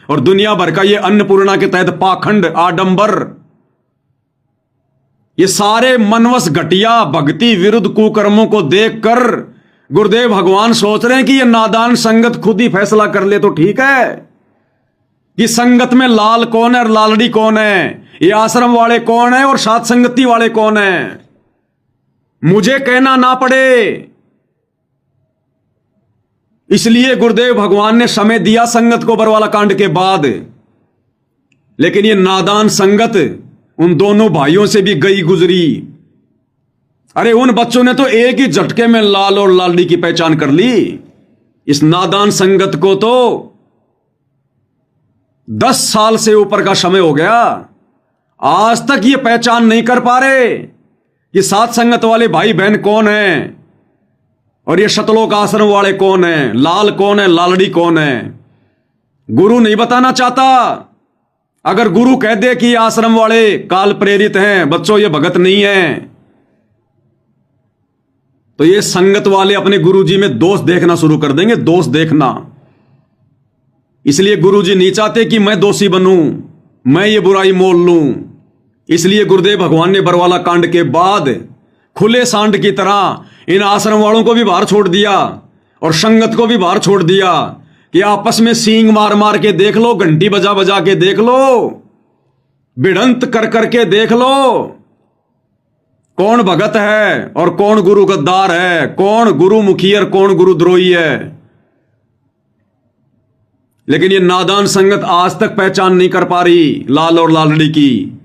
और दुनिया भर का ये अन्नपूर्णा के तहत पाखंड, आडंबर, ये सारे मनवस घटिया भक्ति विरुद्ध कुकर्मों को देखकर गुरुदेव भगवान सोच रहे हैं कि ये नादान संगत खुद ही फैसला कर ले तो ठीक है कि संगत में लाल कौन है और लालड़ी कौन है, ये आश्रम वाले कौन है और साथ संगति वाले कौन है, मुझे कहना ना पड़े। इसलिए गुरुदेव भगवान ने समय दिया संगत को बरवाला कांड के बाद। लेकिन ये नादान संगत उन दोनों भाइयों से भी गई गुजरी। अरे उन बच्चों ने तो एक ही झटके में लाल और लालड़ी की पहचान कर ली। इस नादान संगत को तो 10 साल से ऊपर का समय हो गया, आज तक ये पहचान नहीं कर पा रहे कि साथ संगत वाले भाई बहन कौन है और ये शतलोक आश्रम वाले कौन है, लाल कौन है, लालड़ी कौन है। गुरु नहीं बताना चाहता। अगर गुरु कह दे कि आश्रम वाले काल प्रेरित हैं, बच्चों ये भगत नहीं है, तो ये संगत वाले अपने गुरु जी में दोष देखना शुरू कर देंगे, दोष देखना। इसलिए गुरु जी नहीं चाहते कि मैं दोषी बनूं, मैं ये बुराई मोल लूं। इसलिए गुरुदेव भगवान ने बरवाला कांड के बाद खुले सांड की तरह इन आश्रम वालों को भी बाहर छोड़ दिया और संगत को भी बाहर छोड़ दिया कि आपस में सींग मार मार के देख लो, घंटी बजा बजा के देख लो, भिड़ंत कर करके देख लो, कौन भगत है और कौन गुरु गद्दार है, कौन गुरु मुखी और कौन गुरु द्रोही है। लेकिन ये नादान संगत आज तक पहचान नहीं कर पा रही लाल और लालड़ी की,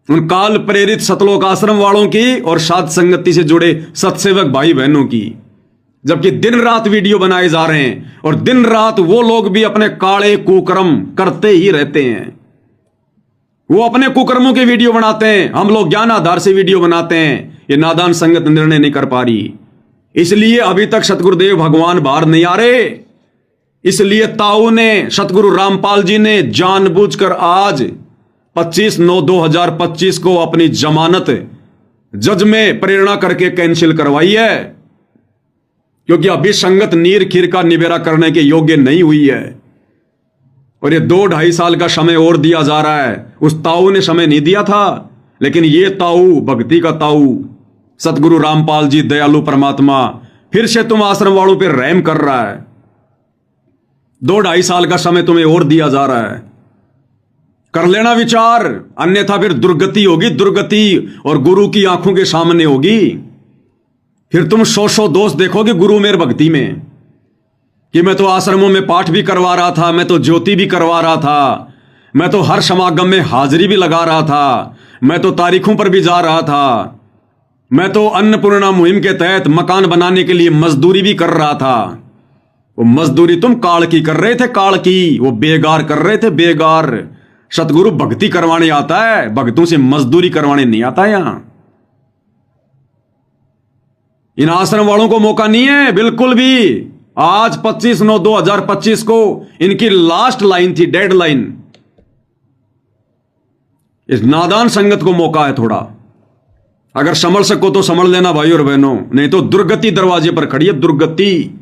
उन काल प्रेरित सतलोक आश्रम वालों की और साध संगति से जुड़े सत्सेवक भाई बहनों की। जबकि दिन रात वीडियो बनाए जा रहे हैं और दिन रात वो लोग भी अपने काले कुकर्म करते ही रहते हैं। वो अपने कुकर्मों के वीडियो बनाते हैं, हम लोग ज्ञान आधार से वीडियो बनाते हैं। ये नादान संगत निर्णय नहीं कर पा रही, इसलिए अभी तक सतगुरुदेव भगवान बाहर नहीं आ रहे। इसलिए ताऊ ने, सतगुरु रामपाल जी ने जानबूझकर आज 25/9/2025 को अपनी जमानत जज में प्रेरणा करके कैंसिल करवाई है, क्योंकि अभी संगत नीर खीर का निबेरा करने के योग्य नहीं हुई है। और ये 2-2.5 साल का समय और दिया जा रहा है। उस ताऊ ने समय नहीं दिया था, लेकिन ये ताऊ, भक्ति का ताऊ सतगुरु रामपाल जी दयालु परमात्मा फिर से तुम आश्रम वालों पर रहम कर रहा है। 2-2.5 साल का समय तुम्हें और दिया जा रहा है, कर लेना विचार, अन्यथा फिर दुर्गति होगी, दुर्गति और गुरु की आंखों के सामने होगी। फिर तुम 100 दोष देखोगे गुरु मेर भक्ति में कि मैं तो आश्रमों में पाठ भी करवा रहा था, मैं तो ज्योति भी करवा रहा था, मैं तो हर समागम में हाजिरी भी लगा रहा था, मैं तो तारीखों पर भी जा रहा था, मैं तो अन्नपूर्णा मुहिम के तहत मकान बनाने के लिए मजदूरी भी कर रहा था। वो मजदूरी तुम काल की कर रहे थे, काल की, वो बेगार कर रहे थे, बेगार। सतगुरु भक्ति करवाने आता है, भक्तों से मजदूरी करवाने नहीं आता यहां। इन आश्रम वालों को मौका नहीं है बिल्कुल भी। आज 25/9/2025 को इनकी लास्ट लाइन थी, डेडलाइन। इस नादान संगत को मौका है थोड़ा, अगर संभल सको तो संभल लेना भाई और बहनों, नहीं तो दुर्गति दरवाजे पर खड़ी है, दुर्गति।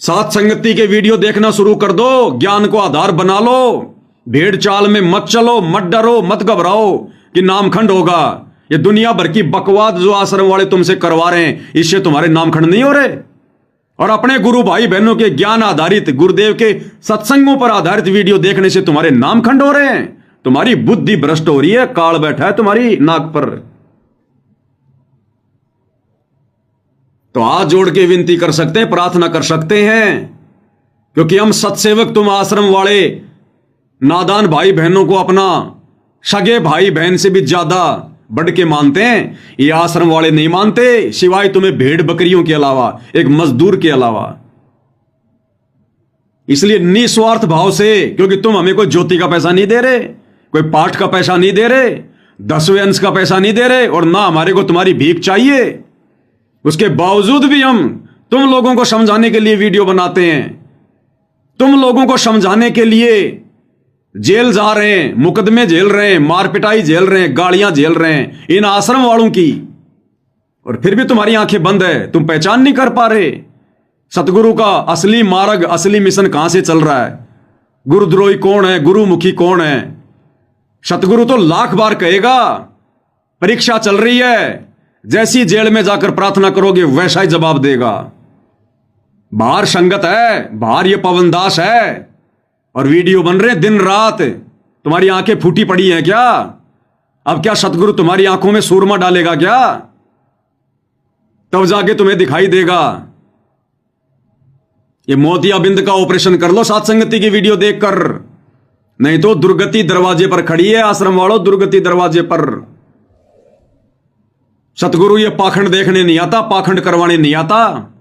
साथ संगति के वीडियो देखना शुरू कर दो, ज्ञान को आधार बना लो, भेड़ चाल में मत चलो, मत डरो, मत घबराओ कि नामखंड होगा। ये दुनिया भर की बकवाद जो आश्रम वाले तुमसे करवा रहे हैं, इससे तुम्हारे नामखंड नहीं हो रहे। और अपने गुरु भाई बहनों के ज्ञान आधारित, गुरुदेव के सत्संगों पर आधारित वीडियो देखने से तुम्हारे नामखंड हो रहे हैं, तुम्हारी बुद्धि भ्रष्ट हो रही है, काल बैठा है तुम्हारी नाक पर। तो हाथ जोड़ के विनती कर सकते हैं, प्रार्थना कर सकते हैं, क्योंकि हम सत्सेवक, तुम आश्रम वाले नादान भाई बहनों को अपना सगे भाई बहन से भी ज्यादा बढ़ के मानते हैं। ये आश्रम वाले नहीं मानते, सिवाय तुम्हें भेड़ बकरियों के अलावा, एक मजदूर के अलावा। इसलिए निस्वार्थ भाव से, क्योंकि तुम हमें कोई ज्योति का पैसा नहीं दे रहे, कोई पाठ का पैसा नहीं दे रहे, 10वें अंश का पैसा नहीं दे रहे, और ना हमारे को तुम्हारी भीख चाहिए, उसके बावजूद भी हम तुम लोगों को समझाने के लिए वीडियो बनाते हैं, तुम लोगों को समझाने के लिए जेल जा रहे हैं, मुकदमे झेल रहे हैं, मार पिटाई झेल रहे हैं, गालियां झेल रहे हैं इन आश्रम वालों की, और फिर भी तुम्हारी आंखें बंद है, तुम पहचान नहीं कर पा रहे सतगुरु का असली मार्ग, असली मिशन कहां से चल रहा है, गुरुद्रोही कौन है, गुरुमुखी कौन है। सतगुरु तो लाख बार कहेगा परीक्षा चल रही है, जैसी जेल में जाकर प्रार्थना करोगे वैसा ही जवाब देगा। बाहर संगत है, बाहर ये पवनदास है, और वीडियो बन रहे दिन रात। तुम्हारी आंखें फूटी पड़ी हैं क्या? अब क्या सतगुरु तुम्हारी आंखों में सूरमा डालेगा क्या? तब जाके तुम्हें दिखाई देगा। ये मोतियाबिंद का ऑपरेशन कर लो सत्संगति की वीडियो देखकर, नहीं तो दुर्गति दरवाजे पर खड़ी है आश्रम वालों, दुर्गति दरवाजे पर। सतगुरु ये पाखंड देखने नहीं आता, पाखंड करवाने नहीं आता।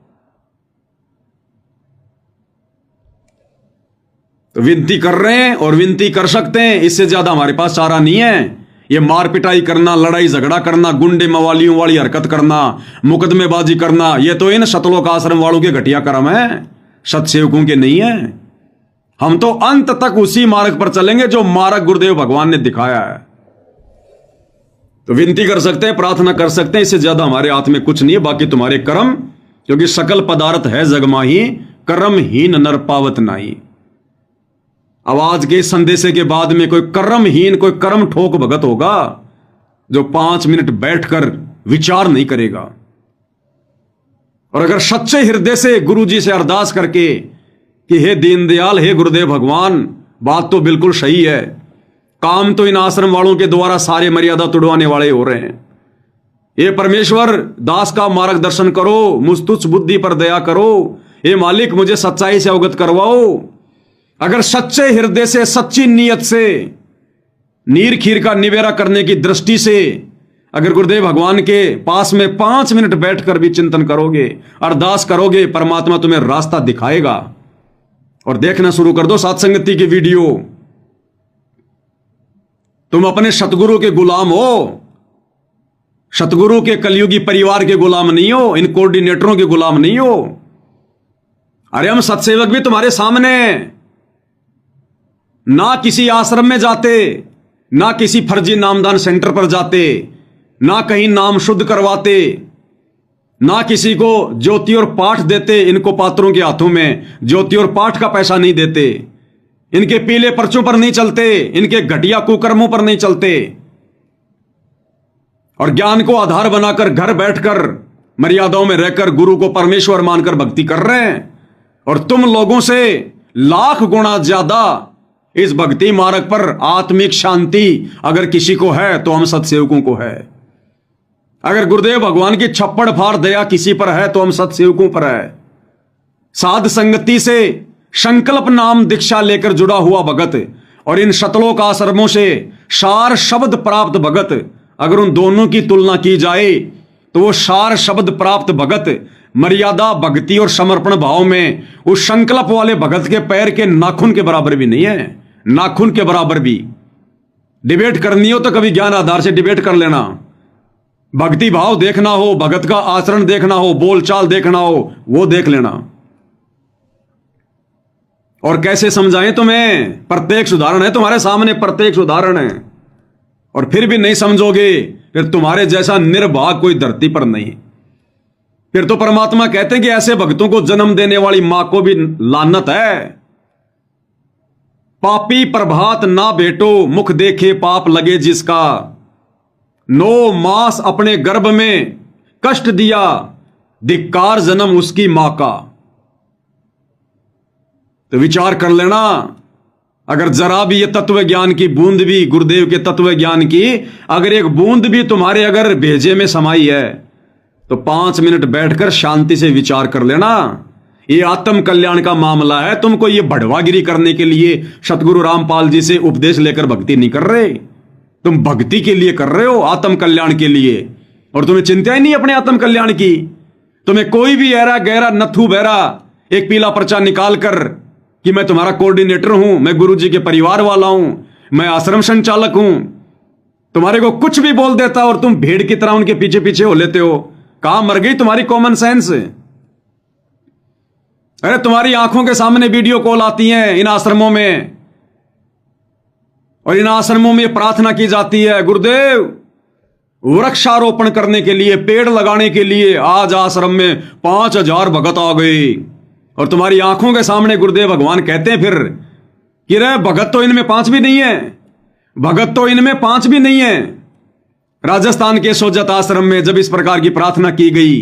तो विनती कर रहे हैं और विनती कर सकते हैं, इससे ज्यादा हमारे पास चारा नहीं है। ये मार पिटाई करना, लड़ाई झगड़ा करना, गुंडे मवालियों वाली हरकत करना, मुकदमेबाजी करना, ये तो इन सतलोक आश्रम वालों के घटिया कर्म है, सतसेवकों के नहीं है। हम तो अंत तक उसी मार्ग पर चलेंगे जो मार्ग गुरुदेव भगवान ने दिखाया है। तो विनती कर सकते हैं, प्रार्थना कर सकते हैं, इससे ज्यादा हमारे हाथ में कुछ नहीं है। बाकी तुम्हारे कर्म, क्योंकि सकल पदार्थ है जगमाही, कर्महीन नर पावत नाही। आवाज के संदेशे के बाद में कोई कर्महीन, कोई कर्म ठोक भगत होगा जो 5 मिनट बैठकर विचार नहीं करेगा। और अगर सच्चे हृदय से गुरु जी से अरदास करके कि हे दीनदयाल, हे गुरुदेव भगवान, बात तो बिल्कुल सही है, काम तो इन आश्रम वालों के द्वारा सारे मर्यादा तुड़वाने वाले हो रहे हैं, ये परमेश्वर दास का मार्गदर्शन करो, मुझ तुच्छ बुद्धि पर दया करो, हे मालिक मुझे सच्चाई से अवगत करवाओ। अगर सच्चे हृदय से, सच्ची नीयत से, नीर खीर का निवेरा करने की दृष्टि से अगर गुरुदेव भगवान के पास में 5 मिनट बैठकर भी चिंतन करोगे, अरदास करोगे, परमात्मा तुम्हें रास्ता दिखाएगा। और देखना शुरू कर दो सत्संगति की वीडियो। तुम अपने सतगुरु के गुलाम हो, सतगुरु के कलयुगी परिवार के गुलाम नहीं हो, इन कोऑर्डिनेटरों के गुलाम नहीं हो। अरे हम सत्सेवक भी तुम्हारे सामने, ना किसी आश्रम में जाते, ना किसी फर्जी नामदान सेंटर पर जाते, ना कहीं नाम शुद्ध करवाते, ना किसी को ज्योति और पाठ देते, इनको पात्रों के हाथों में ज्योति और पाठ का पैसा नहीं देते, इनके पीले पर्चों पर नहीं चलते, इनके घटिया कुकर्मों पर नहीं चलते, और ज्ञान को आधार बनाकर घर बैठकर मर्यादाओं में रहकर गुरु को परमेश्वर मानकर भक्ति कर रहे हैं। और तुम लोगों से लाख गुना ज्यादा इस भक्ति मार्ग पर आत्मिक शांति अगर किसी को है तो हम सत्सेवकों को है। अगर गुरुदेव भगवान की छप्पड़ फाड़ दया किसी पर है तो हम सत्सेवकों पर है। साध संगति से संकल्प नाम दीक्षा लेकर जुड़ा हुआ भगत और इन शतलोक आश्रमों से सार शब्द प्राप्त भगत, अगर उन दोनों की तुलना की जाए तो वो सार शब्द प्राप्त भगत मर्यादा, भक्ति और समर्पण भाव में उस संकल्प वाले भगत के पैर के नाखून के बराबर भी नहीं है, नाखून के बराबर भी। डिबेट करनी हो तो कभी ज्ञान आधार से डिबेट कर लेना, भक्ति भाव देखना हो, भगत का आचरण देखना हो, बोलचाल देखना हो, वो देख लेना। और कैसे समझाएं तुम्हें, प्रत्येक उदाहरण है तुम्हारे सामने, प्रत्येक उदाहरण है। और फिर भी नहीं समझोगे, फिर तुम्हारे जैसा निर्भाग कोई धरती पर नहीं। फिर तो परमात्मा कहते हैं कि ऐसे भक्तों को जन्म देने वाली मां को भी लानत है। पापी प्रभात ना बेटो, मुख देखे पाप लगे जिसका, 9 मास अपने गर्भ में कष्ट दिया, धिक्कार जन्म उसकी मां का। तो विचार कर लेना, अगर जरा भी ये तत्व ज्ञान की बूंद भी, गुरुदेव के तत्व ज्ञान की अगर एक बूंद भी तुम्हारे अगर भेजे में समाई है तो 5 मिनट बैठकर शांति से विचार कर लेना। ये आत्म कल्याण का मामला है। तुमको ये बढ़वागिरी करने के लिए सतगुरु रामपाल जी से उपदेश लेकर भक्ति नहीं कर रहे, तुम भक्ति के लिए कर रहे हो, आत्म कल्याण के लिए। और तुम्हें चिंता ही नहीं अपने आत्म कल्याण की। तुम्हें कोई भी ऐरा गहरा नथु बहरा एक पीला पर्चा निकाल कर कि मैं तुम्हारा कोऑर्डिनेटर हूं, मैं गुरु जी के परिवार वाला हूं, मैं आश्रम संचालक हूं, तुम्हारे को कुछ भी बोल देता और तुम भेड़ की तरह उनके पीछे पीछे हो लेते हो। कहां मर गई तुम्हारी कॉमन सेंस? अरे तुम्हारी आंखों के सामने वीडियो कॉल आती हैं इन आश्रमों में, और इन आश्रमों में प्रार्थना की जाती है, गुरुदेव वृक्षारोपण करने के लिए, पेड़ लगाने के लिए आज आश्रम में 5000 भगत आ गए। और तुम्हारी आंखों के सामने गुरुदेव भगवान कहते हैं फिर कि रे भगत तो इनमें 5 भी नहीं है, भगत तो इनमें 5 भी नहीं है। राजस्थान के सोजत आश्रम में जब इस प्रकार की प्रार्थना की गई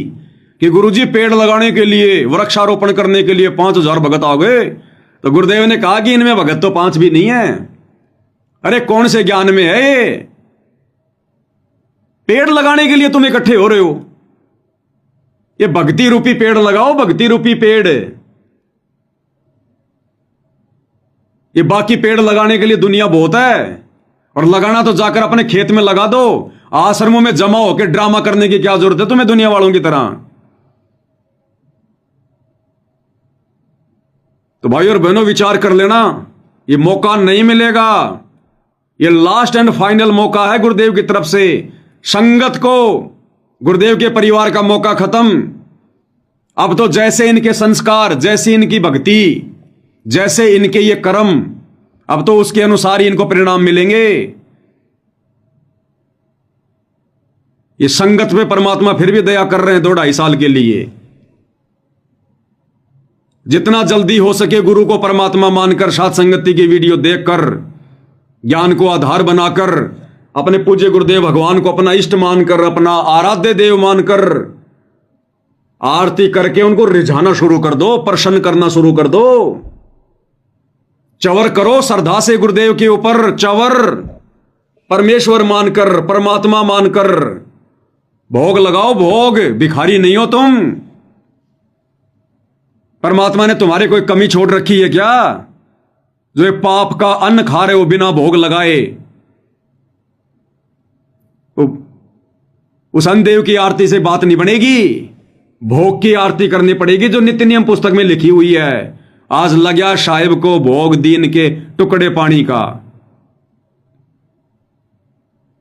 कि गुरुजी पेड़ लगाने के लिए, वृक्षारोपण करने के लिए 5000 भगत आ गए, तो गुरुदेव ने कहा कि इनमें भगत तो 5 भी नहीं है। अरे कौन से ज्ञान में है ये? पेड़ लगाने के लिए तुम इकट्ठे हो रहे हो। ये भक्ति रूपी पेड़ लगाओ, भक्ति रूपी पेड़। ये बाकी पेड़ लगाने के लिए दुनिया बहुत है, और लगाना तो जाकर अपने खेत में लगा दो। आश्रमों में जमा होकर ड्रामा करने की क्या जरूरत है तुम्हें दुनिया वालों की तरह? तो भाई और बहनों विचार कर लेना, ये मौका नहीं मिलेगा। ये लास्ट एंड फाइनल मौका है गुरुदेव की तरफ से। संगत को, गुरुदेव के परिवार का मौका खत्म। अब तो जैसे इनके संस्कार, जैसी इनकी भक्ति, जैसे इनके ये कर्म, अब तो उसके अनुसार ही इनको परिणाम मिलेंगे। ये संगत में परमात्मा फिर भी दया कर रहे हैं 2-2.5 साल के लिए। जितना जल्दी हो सके गुरु को परमात्मा मानकर, साथ संगति की वीडियो देखकर, ज्ञान को आधार बनाकर, अपने पूज्य गुरुदेव भगवान को अपना इष्ट मानकर, अपना आराध्य देव मानकर आरती करके उनको रिझाना शुरू कर दो, प्रसन्न करना शुरू कर दो। चवर करो श्रद्धा से गुरुदेव के ऊपर, चवर परमेश्वर मानकर, परमात्मा मानकर भोग लगाओ, भोग। भिखारी नहीं हो तुम। परमात्मा ने तुम्हारे कोई कमी छोड़ रखी है क्या, जो एक पाप का अन्न खा रहे हो बिना भोग लगाए? उस अन्नदेव की आरती से बात नहीं बनेगी, भोग की आरती करनी पड़ेगी जो नित्य नियम पुस्तक में लिखी हुई है। आज लग्या साहिब को भोग दीन के टुकड़े पानी का,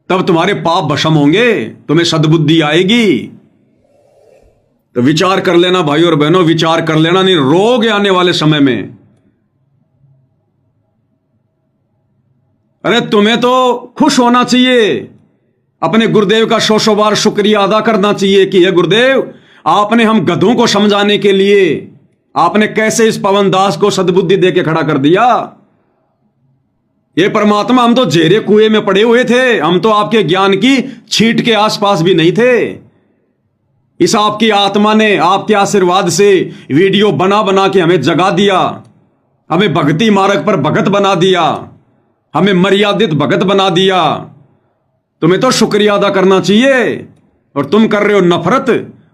तब तुम्हारे पाप भस्म होंगे, तुम्हें सद्बुद्धि आएगी। तो विचार कर लेना भाई और बहनों, विचार कर लेना, नहीं रोग आने वाले समय में। अरे तुम्हें तो खुश होना चाहिए, अपने गुरुदेव का 100 बार शुक्रिया अदा करना चाहिए कि हे गुरुदेव, आपने हम गधों को समझाने के लिए आपने कैसे इस पवन दास को सद्बुद्धि देके खड़ा कर दिया। ये परमात्मा, हम तो जेरे कुएं में पड़े हुए थे, हम तो आपके ज्ञान की छींट के आसपास भी नहीं थे। इस आपकी आत्मा ने आपके आशीर्वाद से वीडियो बना बना के हमें जगा दिया, हमें भक्ति मार्ग पर भगत बना दिया, हमें मर्यादित भगत बना दिया। तुम्हें तो शुक्रिया अदा करना चाहिए, और तुम कर रहे हो नफरत,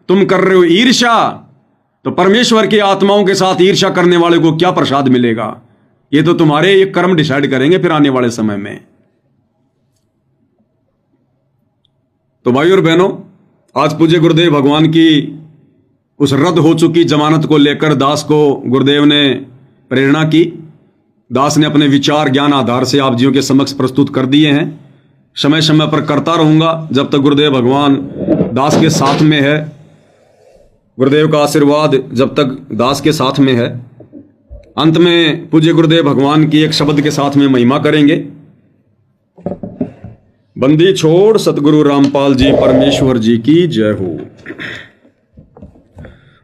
तुम कर रहे हो ईर्ष्या। तो परमेश्वर की आत्माओं के साथ ईर्ष्या करने वाले को क्या प्रसाद मिलेगा? ये तो तुम्हारे ये कर्म डिसाइड करेंगे फिर आने वाले समय में। तो भाई और बहनों, आज पूज्य गुरुदेव भगवान की उस रद्द हो चुकी जमानत को लेकर दास को गुरुदेव ने प्रेरणा की। दास ने अपने विचार ज्ञान आधार से आप जियों के समक्ष प्रस्तुत कर दिए हैं। समय समय पर करता रहूंगा जब तक गुरुदेव भगवान दास के साथ में है, गुरुदेव का आशीर्वाद जब तक दास के साथ में है। अंत में पूज्य गुरुदेव भगवान की एक शब्द के साथ में महिमा करेंगे। बंदी छोड़ सतगुरु रामपाल जी परमेश्वर जी की जय हो।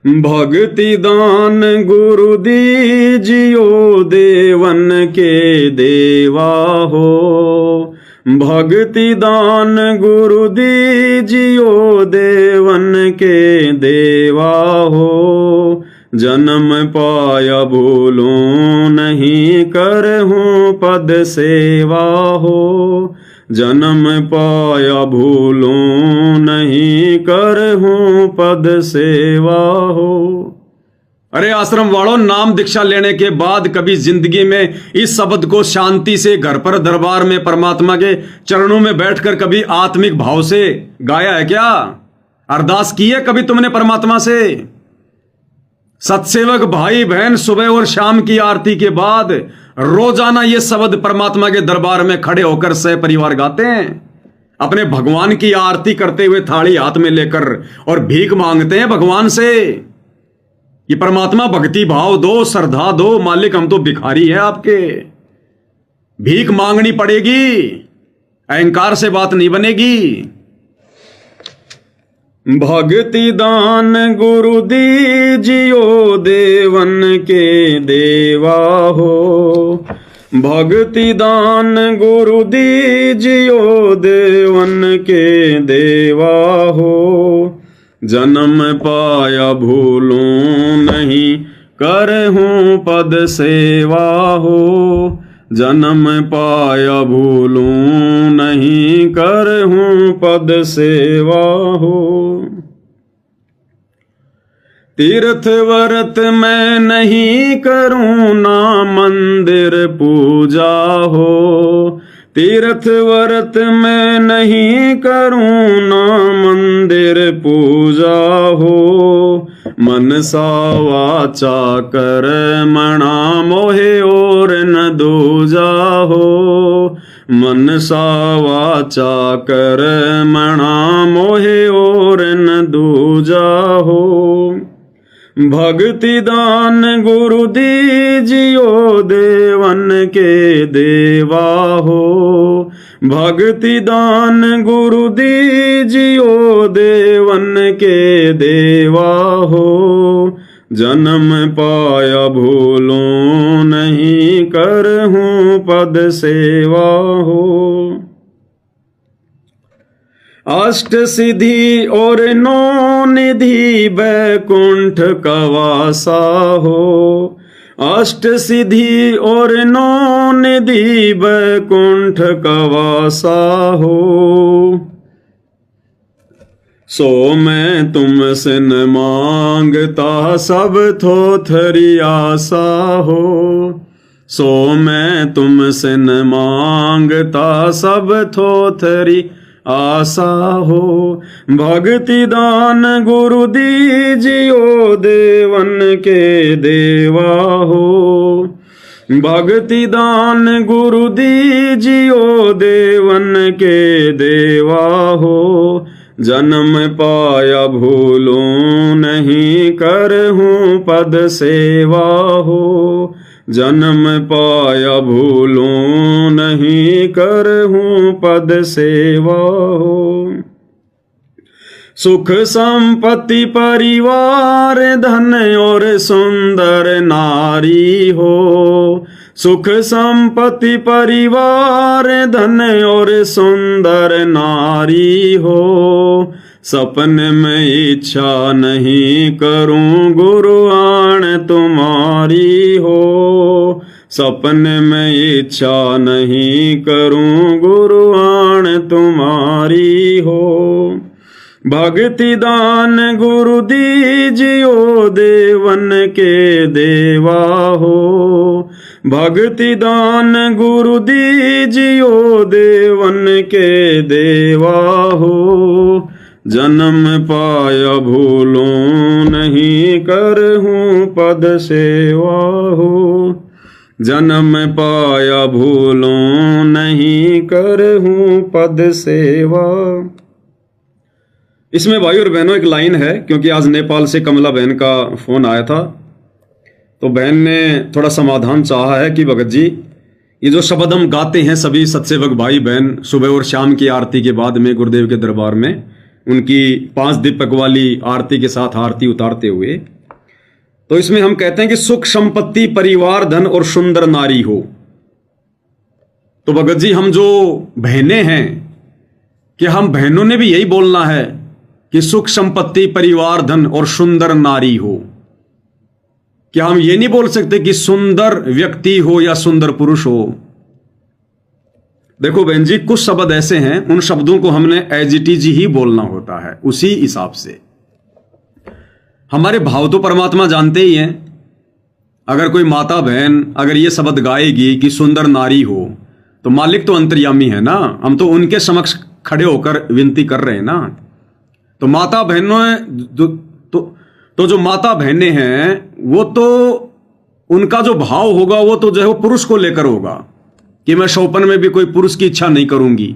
भक्ति दान गुरु दीजियो देवन के देवा हो, भक्ति दान गुरु दीजियो देवन के देवा हो। जन्म पाया भूलो नहीं करहूँ पद सेवा हो, जन्म पाया भूलो नहीं करहूँ पद सेवा हो। अरे आश्रम वालों, नाम दीक्षा लेने के बाद कभी जिंदगी में इस शब्द को शांति से घर पर दरबार में परमात्मा के चरणों में बैठकर कभी आत्मिक भाव से गाया है क्या? अरदास की है कभी तुमने परमात्मा से? सत्सेवक भाई बहन सुबह और शाम की आरती के बाद रोजाना ये शब्द परमात्मा के दरबार में खड़े होकर सह परिवार गाते हैं, अपने भगवान की आरती करते हुए थाली हाथ में लेकर, और भीख मांगते हैं भगवान से कि परमात्मा भक्ति भाव दो, श्रद्धा दो, मालिक हम तो भिखारी है आपके। भीख मांगनी पड़ेगी, अहंकार से बात नहीं बनेगी। भक्ति दान गुरु दीजियो देवन के देवा हो, भक्ति दान गुरु दीजियो देवन के देवा हो, जन्म पाया भूलूं नहीं करहूं पद सेवा हो, जन्म पाया भूलूं नहीं करहूं पद सेवा हो। तीर्थ व्रत मैं नहीं करूं ना मंदिर पूजा हो, तीर्थ व्रत मैं नहीं करूं ना मंदिर पूजा हो, मनसा वाचा कर्मणा मोहे और न दूजा हो, मनसा वाचा कर्मणा मोहे और न दूजा हो, भक्ति दान गुरु दीजियो देवन के देवा हो, भक्ति दान गुरु दीजियो देवन के देवा हो, जन्म पाया भूलूं नहीं करहूं पद सेवा हो। अष्ट सिद्धि और नौ निधि बैकुंठ कवासा हो, अष्ट सिद्धि और नौ निधि बैकुंठ कवासा हो, सो मैं तुमसे न मांगता सब थोथरी आशा हो, सो मैं तुमसे न मांगता सब थोथरी आशा हो, भक्ति दान गुरु दीजियो देवन के देवा हो, भक्ति दान गुरु दीजियो देवन के देवा हो, जन्म पाया भूलूं नहीं करहूं पद सेवा हो, जन्म पाया भूलूं नहीं करहूं पद सेवा हो, सुख संपत्ति परिवार धन और सुंदर नारी हो, सुख संपत्ति परिवार धन और सुंदर नारी हो, सपने में इच्छा नहीं करूं गुरु आण तुम्हारी हो, सपने में इच्छा नहीं करूं गुरु आण तुम्हारी हो, भक्ति दान गुरु दीजियो देवन के देवा हो, भक्ति दान गुरु दीजियो देवन के देवा हो, जन्म पाया भूलूं नहीं करहूं पद सेवा हो, जन्म पाया भूलूं नहीं करहूं पद सेवा। इसमें भाई और बहनों एक लाइन है, क्योंकि आज नेपाल से कमला बहन का फोन आया था, तो बहन ने थोड़ा समाधान चाहा है कि भगत जी ये जो शब्द हम गाते हैं सभी सत्सेवक भाई बहन सुबह और शाम की आरती के बाद में गुरुदेव के दरबार में, उनकी 5 दीपक वाली आरती के साथ आरती उतारते हुए, तो इसमें हम कहते हैं कि सुख संपत्ति परिवार धन और सुंदर नारी हो। तो भगत जी हम जो बहनें हैं, कि हम बहनों ने भी यही बोलना है कि सुख संपत्ति परिवार धन और सुंदर नारी हो? क्या हम ये नहीं बोल सकते कि सुंदर व्यक्ति हो या सुंदर पुरुष हो? देखो बहन जी, कुछ शब्द ऐसे हैं, उन शब्दों को हमने एज इट इज ही बोलना होता है, उसी हिसाब से। हमारे भाव तो परमात्मा जानते ही हैं अगर कोई माता बहन अगर ये शब्द गाएगी कि सुंदर नारी हो, तो मालिक तो अंतर्यामी है ना, हम तो उनके समक्ष खड़े होकर विनती कर रहे हैं ना। तो माता बहनों तो जो माता बहनें हैं वो तो उनका जो भाव होगा वो तो जो है वो पुरुष को लेकर होगा कि मैं शौपन में भी कोई पुरुष की इच्छा नहीं करूंगी।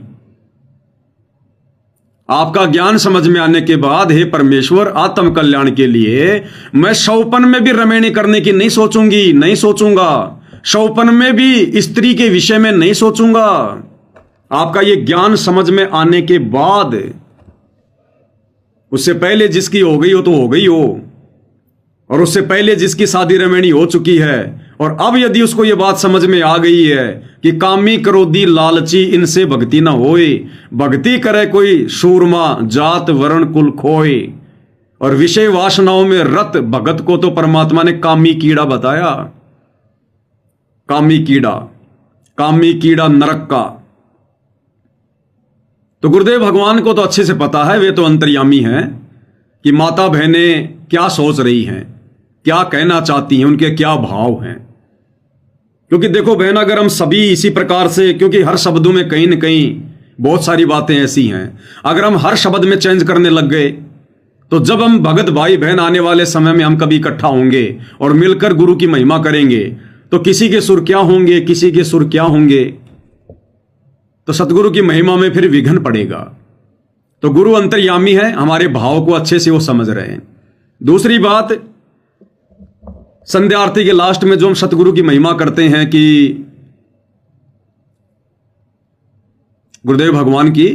आपका ज्ञान समझ में आने के बाद हे परमेश्वर आत्म कल्याण के लिए मैं शौपन में भी रमेणी करने की नहीं सोचूंगी, नहीं सोचूंगा, शौपन में भी स्त्री के विषय में नहीं सोचूंगा। आपका ये ज्ञान समझ में आने के बाद, उससे पहले जिसकी हो गई हो तो हो गई हो, और उससे पहले जिसकी शादी रमेणी हो चुकी है, और अब यदि उसको ये बात समझ में आ गई है कि कामी क्रोधी लालची इनसे भक्ति ना होए, भक्ति करे कोई सूरमा जात वर्ण कुल खोए, और विषय वासनाओं में रत भगत को तो परमात्मा ने कामी कीड़ा बताया। कामी कीड़ा नरक का। तो गुरुदेव भगवान को तो अच्छे से पता है, वे तो अंतर्यामी हैं कि माता बहनें क्या सोच रही हैं, क्या कहना चाहती हैं, उनके क्या भाव हैं। क्योंकि देखो बहन, अगर हम सभी इसी प्रकार से, क्योंकि हर शब्दों में कहीं न कहीं बहुत सारी बातें ऐसी हैं, अगर हम हर शब्द में चेंज करने लग गए तो जब हम भगत भाई बहन आने वाले समय में हम कभी इकट्ठा होंगे और मिलकर गुरु की महिमा करेंगे तो किसी के सुर क्या होंगे, किसी के सुर क्या होंगे, तो सतगुरु की महिमा में फिर विघ्न पड़ेगा। तो गुरु अंतर्यामी है, हमारे भाव को अच्छे से वो समझ रहे हैं। दूसरी बात, संध्या आरती के लास्ट में जो हम सतगुरु की महिमा करते हैं कि गुरुदेव भगवान की,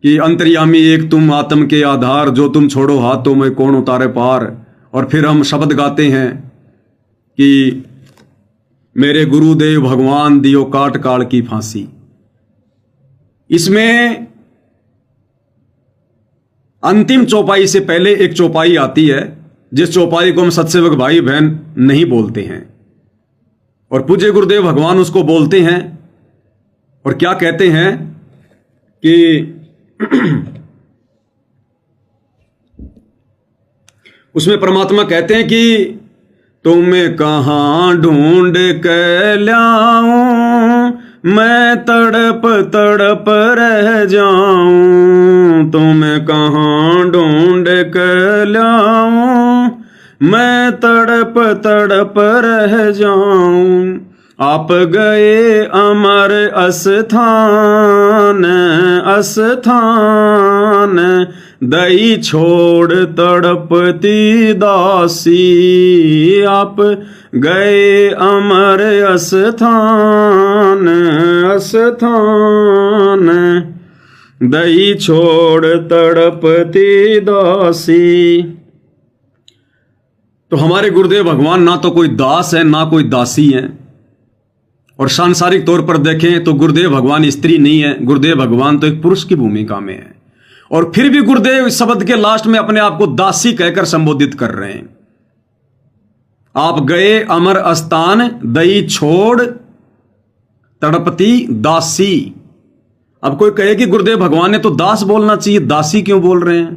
कि अंतर्यामी एक तुम आत्म के आधार, जो तुम छोड़ो हाथों में कौन उतारे पार। और फिर हम शब्द गाते हैं कि मेरे गुरुदेव भगवान दियो काट काल की फांसी। इसमें अंतिम चौपाई से पहले एक चौपाई आती है, जिस चौपाई को हम सत्सेवक भाई बहन नहीं बोलते हैं, और पूज्य गुरुदेव भगवान उसको बोलते हैं। और क्या कहते हैं कि उसमें परमात्मा कहते हैं कि तुम्हें कहां ढूंढ के लाऊं, मैं तड़प तड़प रह जाऊं। तुम्हें कहां ढूंढ के लाऊं, मैं तड़प तड़प रह जाऊं। आप गए अमर अस्थान अस्थान, दई छोड़ तड़पती दासी। आप गए अमर अस्थान अस्थान, दई छोड़ तड़पती दासी। तो हमारे गुरुदेव भगवान ना तो कोई दास है ना कोई दासी है। और सांसारिक तौर पर देखें तो गुरुदेव भगवान स्त्री नहीं है, गुरुदेव भगवान तो एक पुरुष की भूमिका में है। और फिर भी गुरुदेव इस शब्द के लास्ट में अपने आप को दासी कहकर संबोधित कर रहे हैं। आप गए अमर अस्थान, दई छोड़ तड़पती दासी। अब कोई कहे कि गुरुदेव भगवान ने तो दास बोलना चाहिए, दासी क्यों बोल रहे हैं?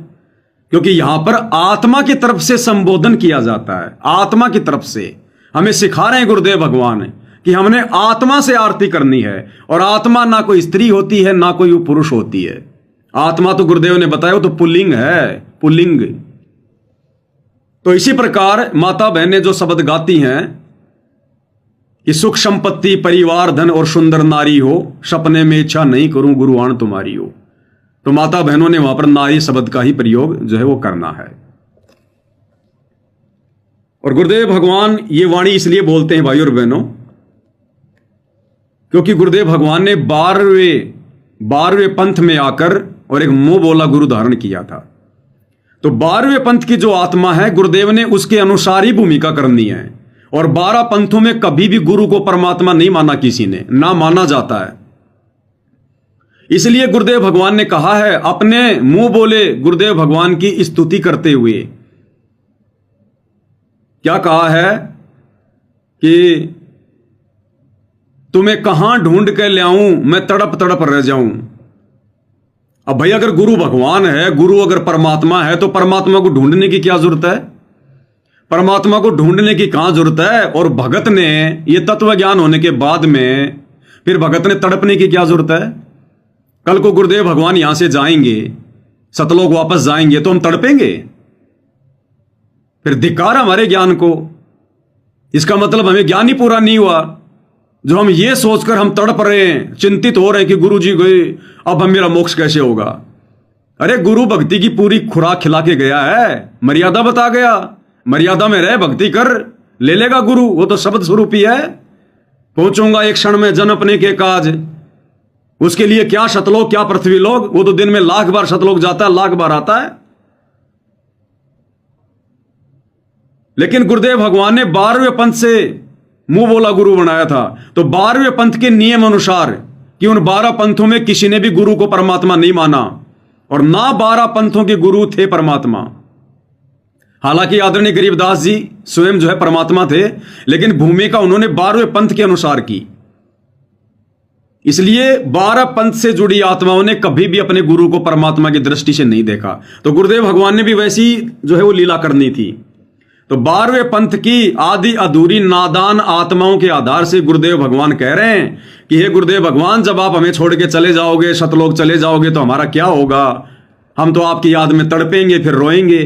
क्योंकि यहां पर आत्मा की तरफ से संबोधन किया जाता है। आत्मा की तरफ से हमें सिखा रहे हैं गुरुदेव भगवान कि हमने आत्मा से आरती करनी है। और आत्मा ना कोई स्त्री होती है ना कोई पुरुष होती है। आत्मा तो गुरुदेव ने बताया वो तो पुल्लिंग है, पुल्लिंग। तो इसी प्रकार माता बहनें जो शब्द गाती हैं कि सुख संपत्ति परिवार धन और सुंदर नारी हो, सपने में इच्छा नहीं करूं गुरुआन तुम्हारी हो, तो माता बहनों ने वहां पर नारी शब्द का ही प्रयोग जो है वो करना है। और गुरुदेव भगवान ये वाणी इसलिए बोलते हैं भाई और बहनों, क्योंकि गुरुदेव भगवान ने 12वें पंथ में आकर और एक मुंह बोला गुरु धारण किया था। तो 12वें पंथ की जो आत्मा है गुरुदेव ने उसके अनुसार ही भूमिका करनी है। और 12 पंथों में कभी भी गुरु को परमात्मा नहीं माना, किसी ने ना माना जाता है। इसलिए गुरुदेव भगवान ने कहा है, अपने मुंह बोले गुरुदेव भगवान की स्तुति करते हुए क्या कहा है कि तुम्हें कहां ढूंढ के ले आऊं, मैं तड़प तड़प रह जाऊं। अब भाई अगर गुरु भगवान है, गुरु अगर परमात्मा है, तो परमात्मा को ढूंढने की क्या जरूरत है? परमात्मा को ढूंढने की कहां जरूरत है। और भगत ने ये तत्व ज्ञान होने के बाद में फिर भगत ने तड़पने की क्या जरूरत है। कल को गुरुदेव भगवान यहां से जाएंगे, सतलोक वापस जाएंगे, तो हम तड़पेंगे। फिर धिक्कार हमारे ज्ञान को। इसका मतलब हमें ज्ञान ही पूरा नहीं हुआ जो हम ये सोचकर हम तड़प रहे हैं, चिंतित हो रहे हैं कि गुरु जी गए, अब हम मेरा मोक्ष कैसे होगा। अरे गुरु भक्ति की पूरी खुराक खिला के गया है, मर्यादा बता गया, मर्यादा में रह भक्ति कर, ले लेगा गुरु। वो तो शब्द स्वरूप ही है। पहुंचूंगा एक क्षण में जन अपने के काज। उसके लिए क्या शतलोक क्या पृथ्वी लोक, वो तो दिन में 1,00,000 बार शतलोक जाता है, 1,00,000 बार आता है। लेकिन गुरुदेव भगवान ने 12वें पंथ से मुंह बोला गुरु बनाया था। तो 12वें पंथ के नियम अनुसार कि उन 12 पंथों में किसी ने भी गुरु को परमात्मा नहीं माना और ना 12 पंथों के गुरु थे परमात्मा। हालांकि आदरणीय गरीबदास जी स्वयं जो है परमात्मा थे, लेकिन भूमिका उन्होंने 12वें पंथ के अनुसार की। इसलिए 12 पंथ से जुड़ी आत्माओं ने कभी भी अपने गुरु को परमात्मा की दृष्टि से नहीं देखा। तो गुरुदेव भगवान ने भी वैसी जो है वो लीला करनी थी। तो 12वें पंथ की आदि अधूरी नादान आत्माओं के आधार से गुरुदेव भगवान कह रहे हैं कि हे गुरुदेव भगवान, जब आप हमें छोड़ के चले जाओगे, शतलोक चले जाओगे, तो हमारा क्या होगा। हम तो आपकी याद में तड़पेंगे, फिर रोएंगे।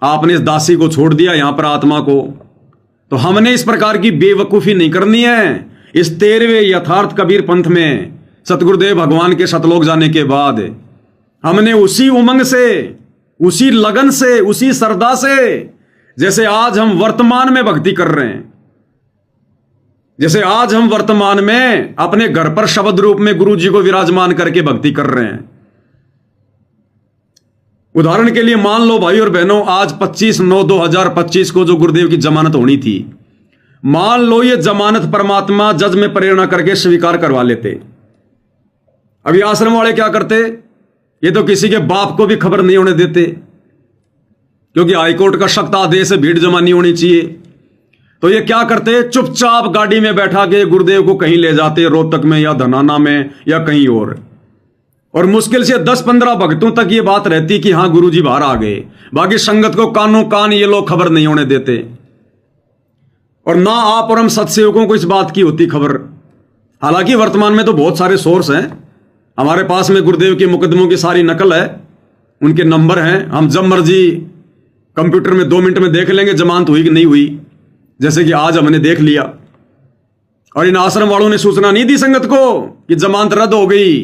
आपने इस दासी को छोड़ दिया यहां पर आत्मा को। तो हमने इस प्रकार की बेवकूफी नहीं करनी है। इस 13वें यथार्थ कबीर पंथ में सतगुरुदेव भगवान के शतलोक जाने के बाद हमने उसी उमंग से, उसी लगन से, उसी श्रद्धा से, जैसे आज हम वर्तमान में भक्ति कर रहे हैं, जैसे आज हम वर्तमान में अपने घर पर शब्द रूप में गुरु जी को विराजमान करके भक्ति कर रहे हैं। उदाहरण के लिए मान लो भाई और बहनों, आज 25/9/2025 को जो गुरुदेव की जमानत होनी थी, मान लो ये जमानत परमात्मा जज में प्रेरणा करके स्वीकार करवा लेते। अभी आश्रम वाले क्या करते, ये तो किसी के बाप को भी खबर नहीं होने देते, क्योंकि हाईकोर्ट का सख्त आदेश है, भीड़ जमा नहीं होनी चाहिए। तो ये क्या करते, चुपचाप गाड़ी में बैठा के गुरुदेव को कहीं ले जाते, रोहतक में या धनाना में या कहीं और मुश्किल से 10-15 भक्तों तक ये बात रहती कि हां गुरुजी बाहर आ गए। बाकी संगत को कानों कान ये लोग खबर नहीं होने देते, और ना आप और हम सत्सेवकों को इस बात की होती खबर। हालांकि वर्तमान में तो बहुत सारे सोर्स हैं हमारे पास में, गुरुदेव के मुकदमों की सारी नकल है, उनके नंबर हैं, हम जब मर्जी कंप्यूटर में 2 मिनट में देख लेंगे जमानत हुई कि नहीं हुई, जैसे कि आज हमने देख लिया। और इन आश्रम वालों ने सूचना नहीं दी संगत को कि जमानत रद्द हो गई।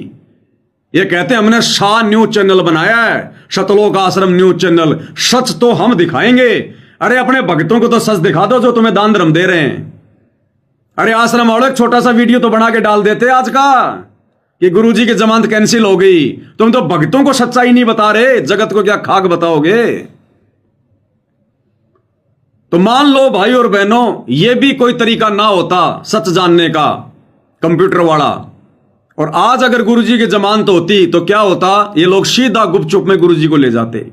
ये कहते हैं हमने शाह न्यूज चैनल बनाया है, शतलोक आश्रम न्यूज चैनल, सच तो हम दिखाएंगे। अरे अपने भक्तों को तो सच दिखा दो जो तुम्हें दान धर्म दे रहे हैं। अरे आश्रम वालों, एक छोटा सा वीडियो तो बना के डाल देते आज का कि गुरुजी की जमानत कैंसिल हो गई। तुम तो भक्तों को सच्चाई नहीं बता रहे, जगत को क्या खाक बताओगे। तो मान लो भाई और बहनों, यह भी कोई तरीका ना होता सच जानने का कंप्यूटर वाला, और आज अगर गुरुजी की जमानत होती तो क्या होता, ये लोग सीधा गुपचुप में गुरुजी को ले जाते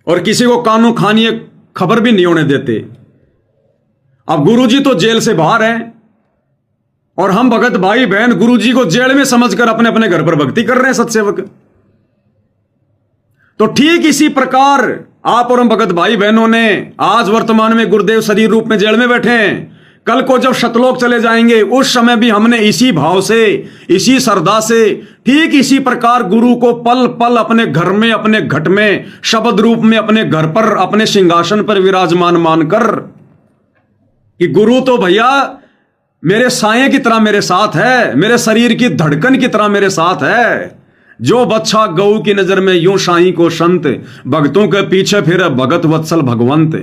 और किसी को कानों खानिए खबर भी नहीं होने देते। अब गुरुजी तो जेल से बाहर हैं और हम भगत भाई बहन गुरुजी को जेल में समझकर अपने अपने घर पर भक्ति कर रहे हैं सत्सेवक। तो ठीक इसी प्रकार आप और हम भगत भाई बहनों ने आज वर्तमान में गुरुदेव शरीर रूप में जेल में बैठे हैं, कल को जब शतलोक चले जाएंगे उस समय भी हमने इसी भाव से, इसी श्रद्धा से, ठीक इसी प्रकार गुरु को पल पल अपने घर में, अपने घट में, शब्द रूप में अपने घर पर, अपने सिंहासन पर विराजमान मानकर कि गुरु तो भैया मेरे साये की तरह मेरे साथ है, मेरे शरीर की धड़कन की तरह मेरे साथ है। जो बच्चा गऊ की नजर में यूं शाही को संत, भक्तों के पीछे फिर भगत वत्सल भगवंत।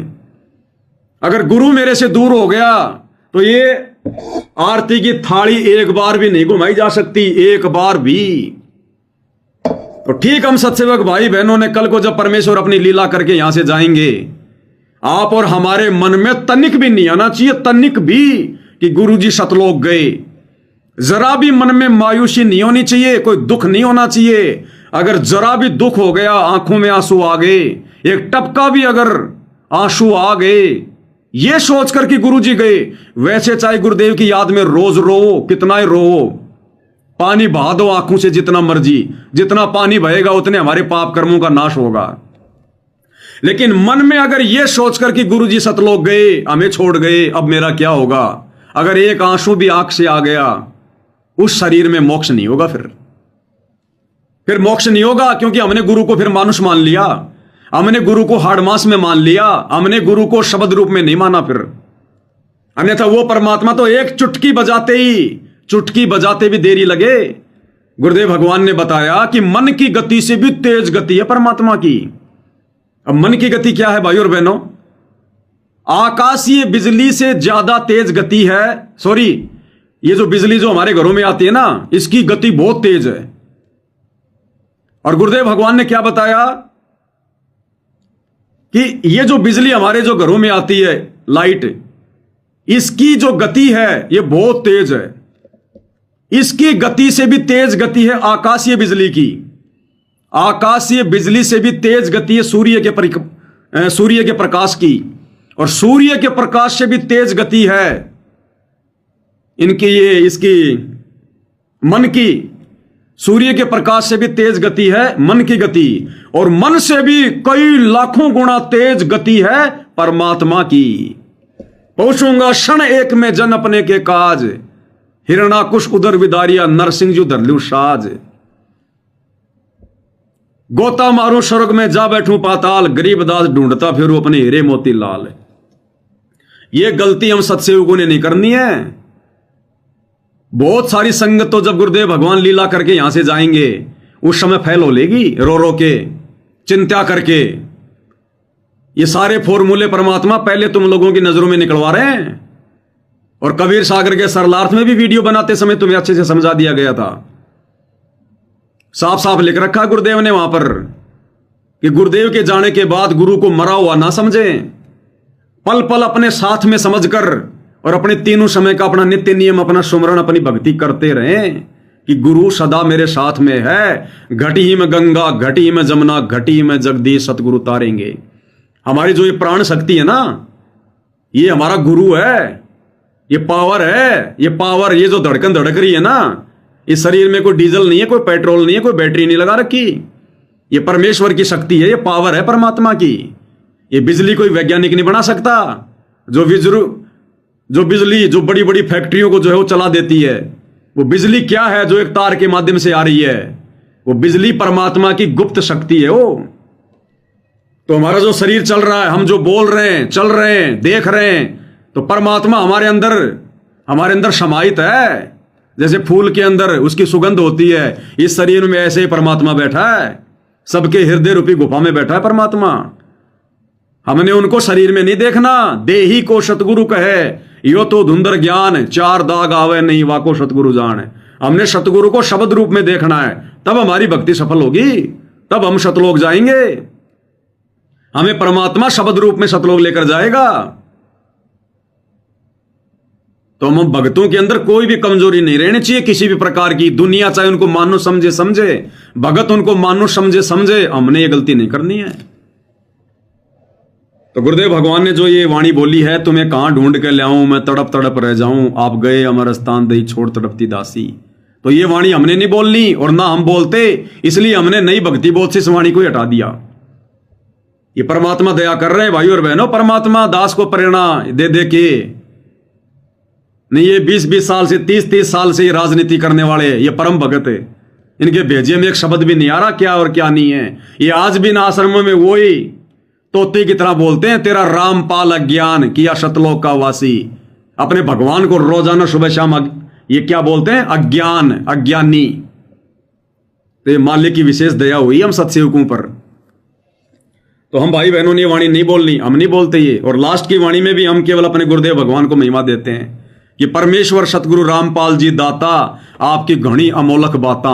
अगर गुरु मेरे से दूर हो गया तो ये आरती की थाली एक बार भी नहीं घुमाई जा सकती, एक बार भी। तो ठीक हम सत्सेवक भाई बहनों ने कल को जब परमेश्वर अपनी लीला करके यहां से जाएंगे, आप और हमारे मन में तनिक भी नहीं आना चाहिए, तनिक भी, कि गुरुजी शतलोक गए। जरा भी मन में मायूसी नहीं होनी चाहिए, कोई दुख नहीं होना चाहिए। अगर जरा भी दुख हो गया, आंखों में आंसू आ गए, एक टपका भी अगर आंसू आ गए, ये सोचकर कि गुरुजी गए, वैसे चाहे गुरुदेव की याद में रोज रो, कितना ही रो, पानी बहा दो आंखों से जितना मर्जी, जितना पानी बहेगा उतने हमारे पाप कर्मों का नाश होगा। लेकिन मन में अगर यह सोचकर कि गुरुजी सतलोक गए, हमें छोड़ गए, अब मेरा क्या होगा, अगर एक आंसू भी आंख से आ गया, उस शरीर में मोक्ष नहीं होगा। फिर मोक्ष नहीं होगा, क्योंकि हमने गुरु को फिर मानुष मान लिया, हमने गुरु को हाड़ मांस में मान लिया, हमने गुरु को शब्द रूप में नहीं माना। फिर अन्यथा वो परमात्मा तो एक चुटकी बजाते भी देरी लगे। गुरुदेव भगवान ने बताया कि मन की गति से भी तेज गति है परमात्मा की। अब मन की गति क्या है भाइयों और बहनों? आकाशीय बिजली से ज्यादा तेज गति है। सॉरी, ये जो बिजली जो हमारे घरों में आती है ना, इसकी गति बहुत तेज है। और गुरुदेव भगवान ने क्या बताया कि ये जो बिजली हमारे जो घरों में आती है, लाइट, इसकी जो गति है ये बहुत तेज है। इसकी गति से भी तेज गति है आकाशीय बिजली की। आकाशीय बिजली से भी तेज गति है सूर्य के प्रकाश की, और सूर्य के प्रकाश से भी तेज गति है इसकी मन की। सूर्य के प्रकाश से भी तेज गति है मन की गति, और मन से भी कई लाखों गुना तेज गति है परमात्मा की। पहुंचूंगा क्षण एक में जन अपने के काज, हिरणाकुश उदर विदारिया नरसिंह जू धरलू साज। गोता मारू स्वर्ग में जा बैठूं पाताल, गरीबदास ढूंढता फिर अपने हीरे मोती लाल। ये गलती हम सत्सेवकों ने नहीं करनी है। बहुत सारी संगत तो जब गुरुदेव भगवान लीला करके यहां से जाएंगे, उस समय फैल हो लेगी रो रो के, चिंता करके। ये सारे फॉर्मूले परमात्मा पहले तुम लोगों की नजरों में निकलवा रहे हैं। और कबीर सागर के सरलार्थ में भी वीडियो बनाते समय तुम्हें अच्छे से समझा दिया गया था। साफ साफ लिख रखा गुरुदेव ने वहां पर कि गुरुदेव के जाने के बाद गुरु को मरा हुआ ना समझें, पल पल अपने साथ में समझकर और अपने तीनों समय का अपना नित्य नियम, अपना सुमरण, अपनी भक्ति करते रहें कि गुरु सदा मेरे साथ में है। घटी ही में गंगा, घटी ही में जमुना, घटी ही में जगदीश सतगुरु तारेंगे। हमारी जो ये प्राण शक्ति है ना, ये हमारा गुरु है, ये पावर है। ये पावर, ये जो धड़कन धड़क रही है ना, इस शरीर में कोई डीजल नहीं है, कोई पेट्रोल नहीं है, कोई बैटरी नहीं लगा रखी। ये परमेश्वर की शक्ति है, ये पावर है परमात्मा की। ये बिजली कोई वैज्ञानिक नहीं बना सकता। जो बिजली जो बड़ी बड़ी फैक्ट्रियों को जो है वो चला देती है, वो बिजली क्या है जो एक तार के माध्यम से आ रही है? वो बिजली परमात्मा की गुप्त शक्ति है वो। तो हमारा जो शरीर चल रहा है, हम जो बोल रहे हैं, चल रहे हैं, देख रहे हैं, तो परमात्मा हमारे अंदर समाहित है। जैसे फूल के अंदर उसकी सुगंध होती है, इस शरीर में ऐसे ही परमात्मा बैठा है। सबके हृदय रूपी गुफा में बैठा है परमात्मा। हमने उनको शरीर में नहीं देखना। देही को सतगुरु कहे, यो तो धुंधर ज्ञान, चार दाग आवे नहीं वाको सतगुरु जान। हमने सतगुरु को शब्द रूप में देखना है, तब हमारी भक्ति सफल होगी, तब हम सतलोक जाएंगे। हमें परमात्मा शब्द रूप में सतलोक लेकर जाएगा। तो हम भक्तों के अंदर कोई भी कमजोरी नहीं रहनी चाहिए किसी भी प्रकार की। दुनिया चाहे उनको मानो समझे, भगत उनको मानो समझे, हमने ये गलती नहीं करनी है। तो गुरुदेव भगवान ने जो ये वाणी बोली है, तुम्हें कहां ढूंढ के लाऊं, मैं तड़प तड़प रह जाऊं, आप गए अमर स्थान दही छोड़ तड़पती दासी। तो ये वाणी हमने नहीं बोलनी, और ना हम बोलते, इसलिए हमने नई भक्ति बोध से इस वाणी को हटा दिया। ये परमात्मा दया कर रहे हैं भाई और बहनों। परमात्मा दास को प्रेरणा दे दे के नहीं, ये 20-20 साल से 30-30 साल से ये राजनीति करने वाले, ये परम भगत है, इनके भेजे में एक शब्द भी नहीं आ रहा क्या और क्या नहीं है। ये आज भी ना आश्रमों में वही तोते की तरह बोलते हैं, तेरा रामपाल अज्ञान किया सतलोक का वासी। अपने भगवान को रोजाना सुबह शाम ये क्या बोलते हैं? अज्ञान, अज्ञानी। तो ये मालिक की विशेष दया हुई हम सत्सेवकों पर। तो हम भाई बहनों ने ये वाणी नहीं बोलनी, हम नहीं बोलते ये। और लास्ट की वाणी में भी हम केवल अपने गुरुदेव भगवान को महिमा देते हैं कि परमेश्वर सतगुरु रामपाल जी दाता, आपकी घनी अमोलक बाता।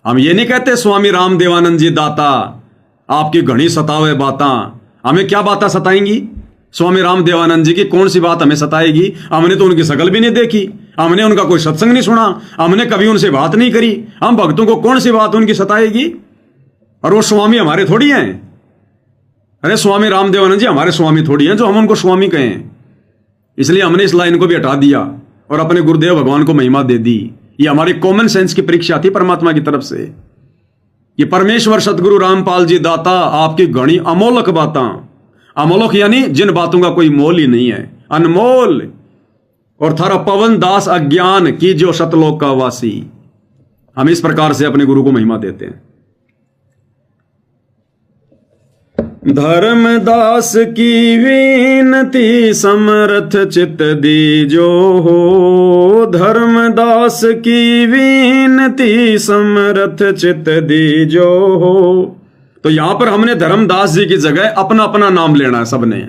हम ये नहीं कहते स्वामी राम देवानंद जी दाता, आपकी घनी सतावे बाता। हमें क्या बातें सताएंगी? स्वामी राम देवानंद जी की कौन सी बात हमें सताएगी? हमने तो उनकी शकल भी नहीं देखी, हमने उनका कोई सत्संग नहीं सुना, हमने कभी उनसे बात नहीं करी। हम भक्तों को कौन सी बात उनकी सताएगी? और वो स्वामी हमारे थोड़ी हैं। अरे स्वामी राम देवानंद जी हमारे स्वामी थोड़ी हैं जो हम उनको स्वामी कहें। इसलिए हमने इस लाइन को भी हटा दिया और अपने गुरुदेव भगवान को महिमा दे दी। ये हमारी कॉमन सेंस की परीक्षा थी परमात्मा की तरफ से। कि परमेश्वर सतगुरु रामपाल जी दाता आपकी घनी अमोलक बातां, अमोलक यानी जिन बातों का कोई मोल ही नहीं है, अनमोल, और थारा पवन दास अज्ञान की जो सतलोक का वासी। हम इस प्रकार से अपने गुरु को महिमा देते हैं। धर्मदास की विनती समर्थ चित दीजो हो, धर्मदास की विनती समर्थ चित दीजो हो। तो यहां पर हमने धर्मदास जी की जगह अपना अपना नाम लेना है। सबने,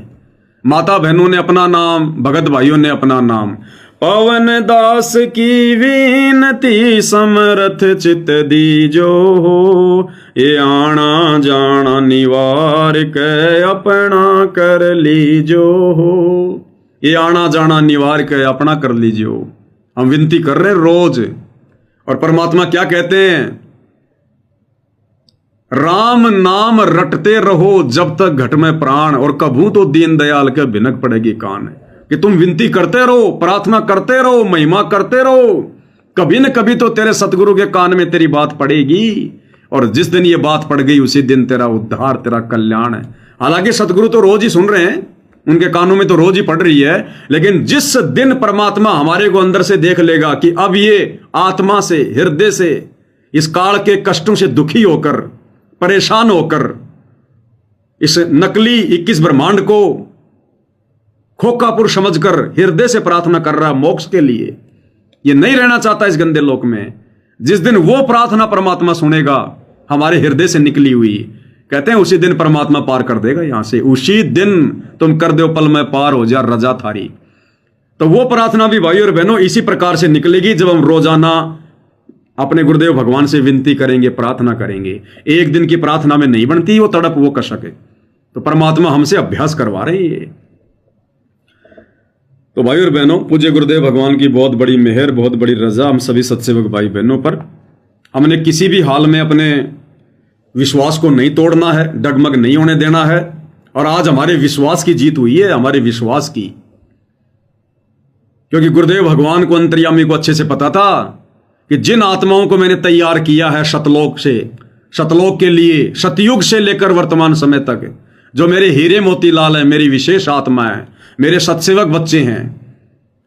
माता बहनों ने अपना नाम, भगत भाइयों ने अपना नाम। पवन दास की विनती समर्थ चित दीजो हो, ये आना जाना निवार के अपना कर लीजो हो। ये आना जाना निवार के अपना कर लीजियो। हम विनती कर रहे रोज, और परमात्मा क्या कहते हैं? राम नाम रटते रहो जब तक घट में प्राण, और कभू तो दीन दयाल के भिनक पड़ेगी कान। कि तुम विनती करते रहो, प्रार्थना करते रहो, महिमा करते रहो, कभी न कभी तो तेरे सतगुरु के कान में तेरी बात पड़ेगी, और जिस दिन ये बात पड़ गई उसी दिन तेरा उद्धार, तेरा कल्याण है। हालांकि सतगुरु तो रोज ही सुन रहे हैं, उनके कानों में तो रोज ही पड़ रही है, लेकिन जिस दिन परमात्मा हमारे को अंदर से देख लेगा कि अब ये आत्मा से, हृदय से, इस काल के कष्टों से दुखी होकर, परेशान होकर, इस नकली 21 ब्रह्मांड को खोकापुर समझकर हृदय से प्रार्थना कर रहा मोक्ष के लिए, ये नहीं रहना चाहता इस गंदे लोक में, जिस दिन वो प्रार्थना परमात्मा सुनेगा हमारे हृदय से निकली हुई, कहते हैं उसी दिन परमात्मा पार कर देगा यहां से। उसी दिन तुम कर दो पल में पार हो जा रजा थारी। तो वो प्रार्थना भी भाई और बहनों इसी प्रकार से निकलेगी जब हम रोजाना अपने गुरुदेव भगवान से विनती करेंगे, प्रार्थना करेंगे। एक दिन की प्रार्थना में नहीं बनती वो तड़प, वो कशक है। तो परमात्मा हमसे अभ्यास करवा रहे हैं। तो भाई और बहनों, पूज्य गुरुदेव भगवान की बहुत बड़ी मेहर, बहुत बड़ी रजा हम सभी सत्सेवक भाई बहनों पर। हमने किसी भी हाल में अपने विश्वास को नहीं तोड़ना है, डगमग नहीं होने देना है। और आज हमारे विश्वास की जीत हुई है, हमारे विश्वास की, क्योंकि गुरुदेव भगवान को, अंतर्यामी को अच्छे से पता था कि जिन आत्माओं को मैंने तैयार किया है शतलोक से, शतलोक के लिए, सतयुग से लेकर वर्तमान समय तक, जो मेरे हीरे मोतीलाल है, मेरी विशेष आत्मा है, मेरे सत्सेवक बच्चे हैं,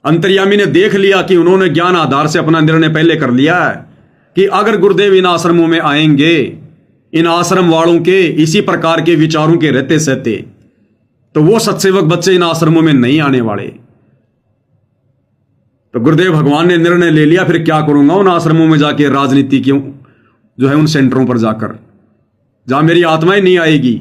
अंतर्यामी ने देख लिया कि उन्होंने ज्ञान आधार से अपना निर्णय पहले कर लिया है कि अगर गुरुदेव इन आश्रमों में आएंगे, इन आश्रम वालों के इसी प्रकार के विचारों के रहते सहते, तो वो सत्सेवक बच्चे इन आश्रमों में नहीं आने वाले। तो गुरुदेव भगवान ने निर्णय ले लिया, फिर क्या करूंगा उन आश्रमों में जाके, राजनीति क्यों जो है उन सेंटरों पर जाकर, जहां मेरी आत्मा ही नहीं आएगी,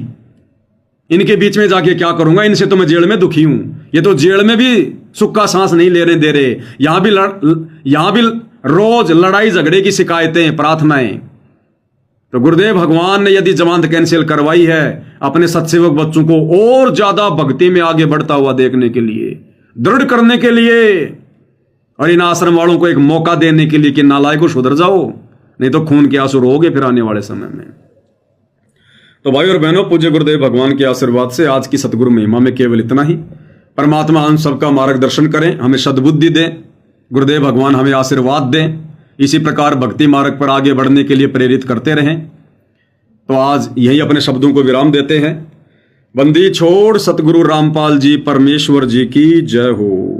इनके बीच में जाके क्या करूंगा? इनसे तो मैं जेल में दुखी हूं, ये तो जेल में भी सुख का सांस नहीं लेने दे रहे, यहां भी रोज लड़ाई झगड़े की शिकायतें, प्रार्थनाएं। तो गुरुदेव भगवान ने यदि जमानत कैंसिल करवाई है अपने सत्सेवक बच्चों को और ज्यादा भक्ति में आगे बढ़ता हुआ देखने के लिए, दृढ़ करने के लिए, और इन आश्रम वालों को एक मौका देने के लिए कि नालायकों सुधर जाओ, नहीं तो खून के आंसू रोगे फिर आने वाले समय में। तो भाई और बहनों, पूज्य गुरुदेव भगवान के आशीर्वाद से आज की सतगुरु महिमा में केवल इतना ही। परमात्मा हम सबका मार्गदर्शन करें, हमें सद्बुद्धि दें, गुरुदेव भगवान हमें आशीर्वाद दें, इसी प्रकार भक्ति मार्ग पर आगे बढ़ने के लिए प्रेरित करते रहें। तो आज यही अपने शब्दों को विराम देते हैं। बंदी छोड़ सतगुरु रामपाल जी परमेश्वर जी की जय हो।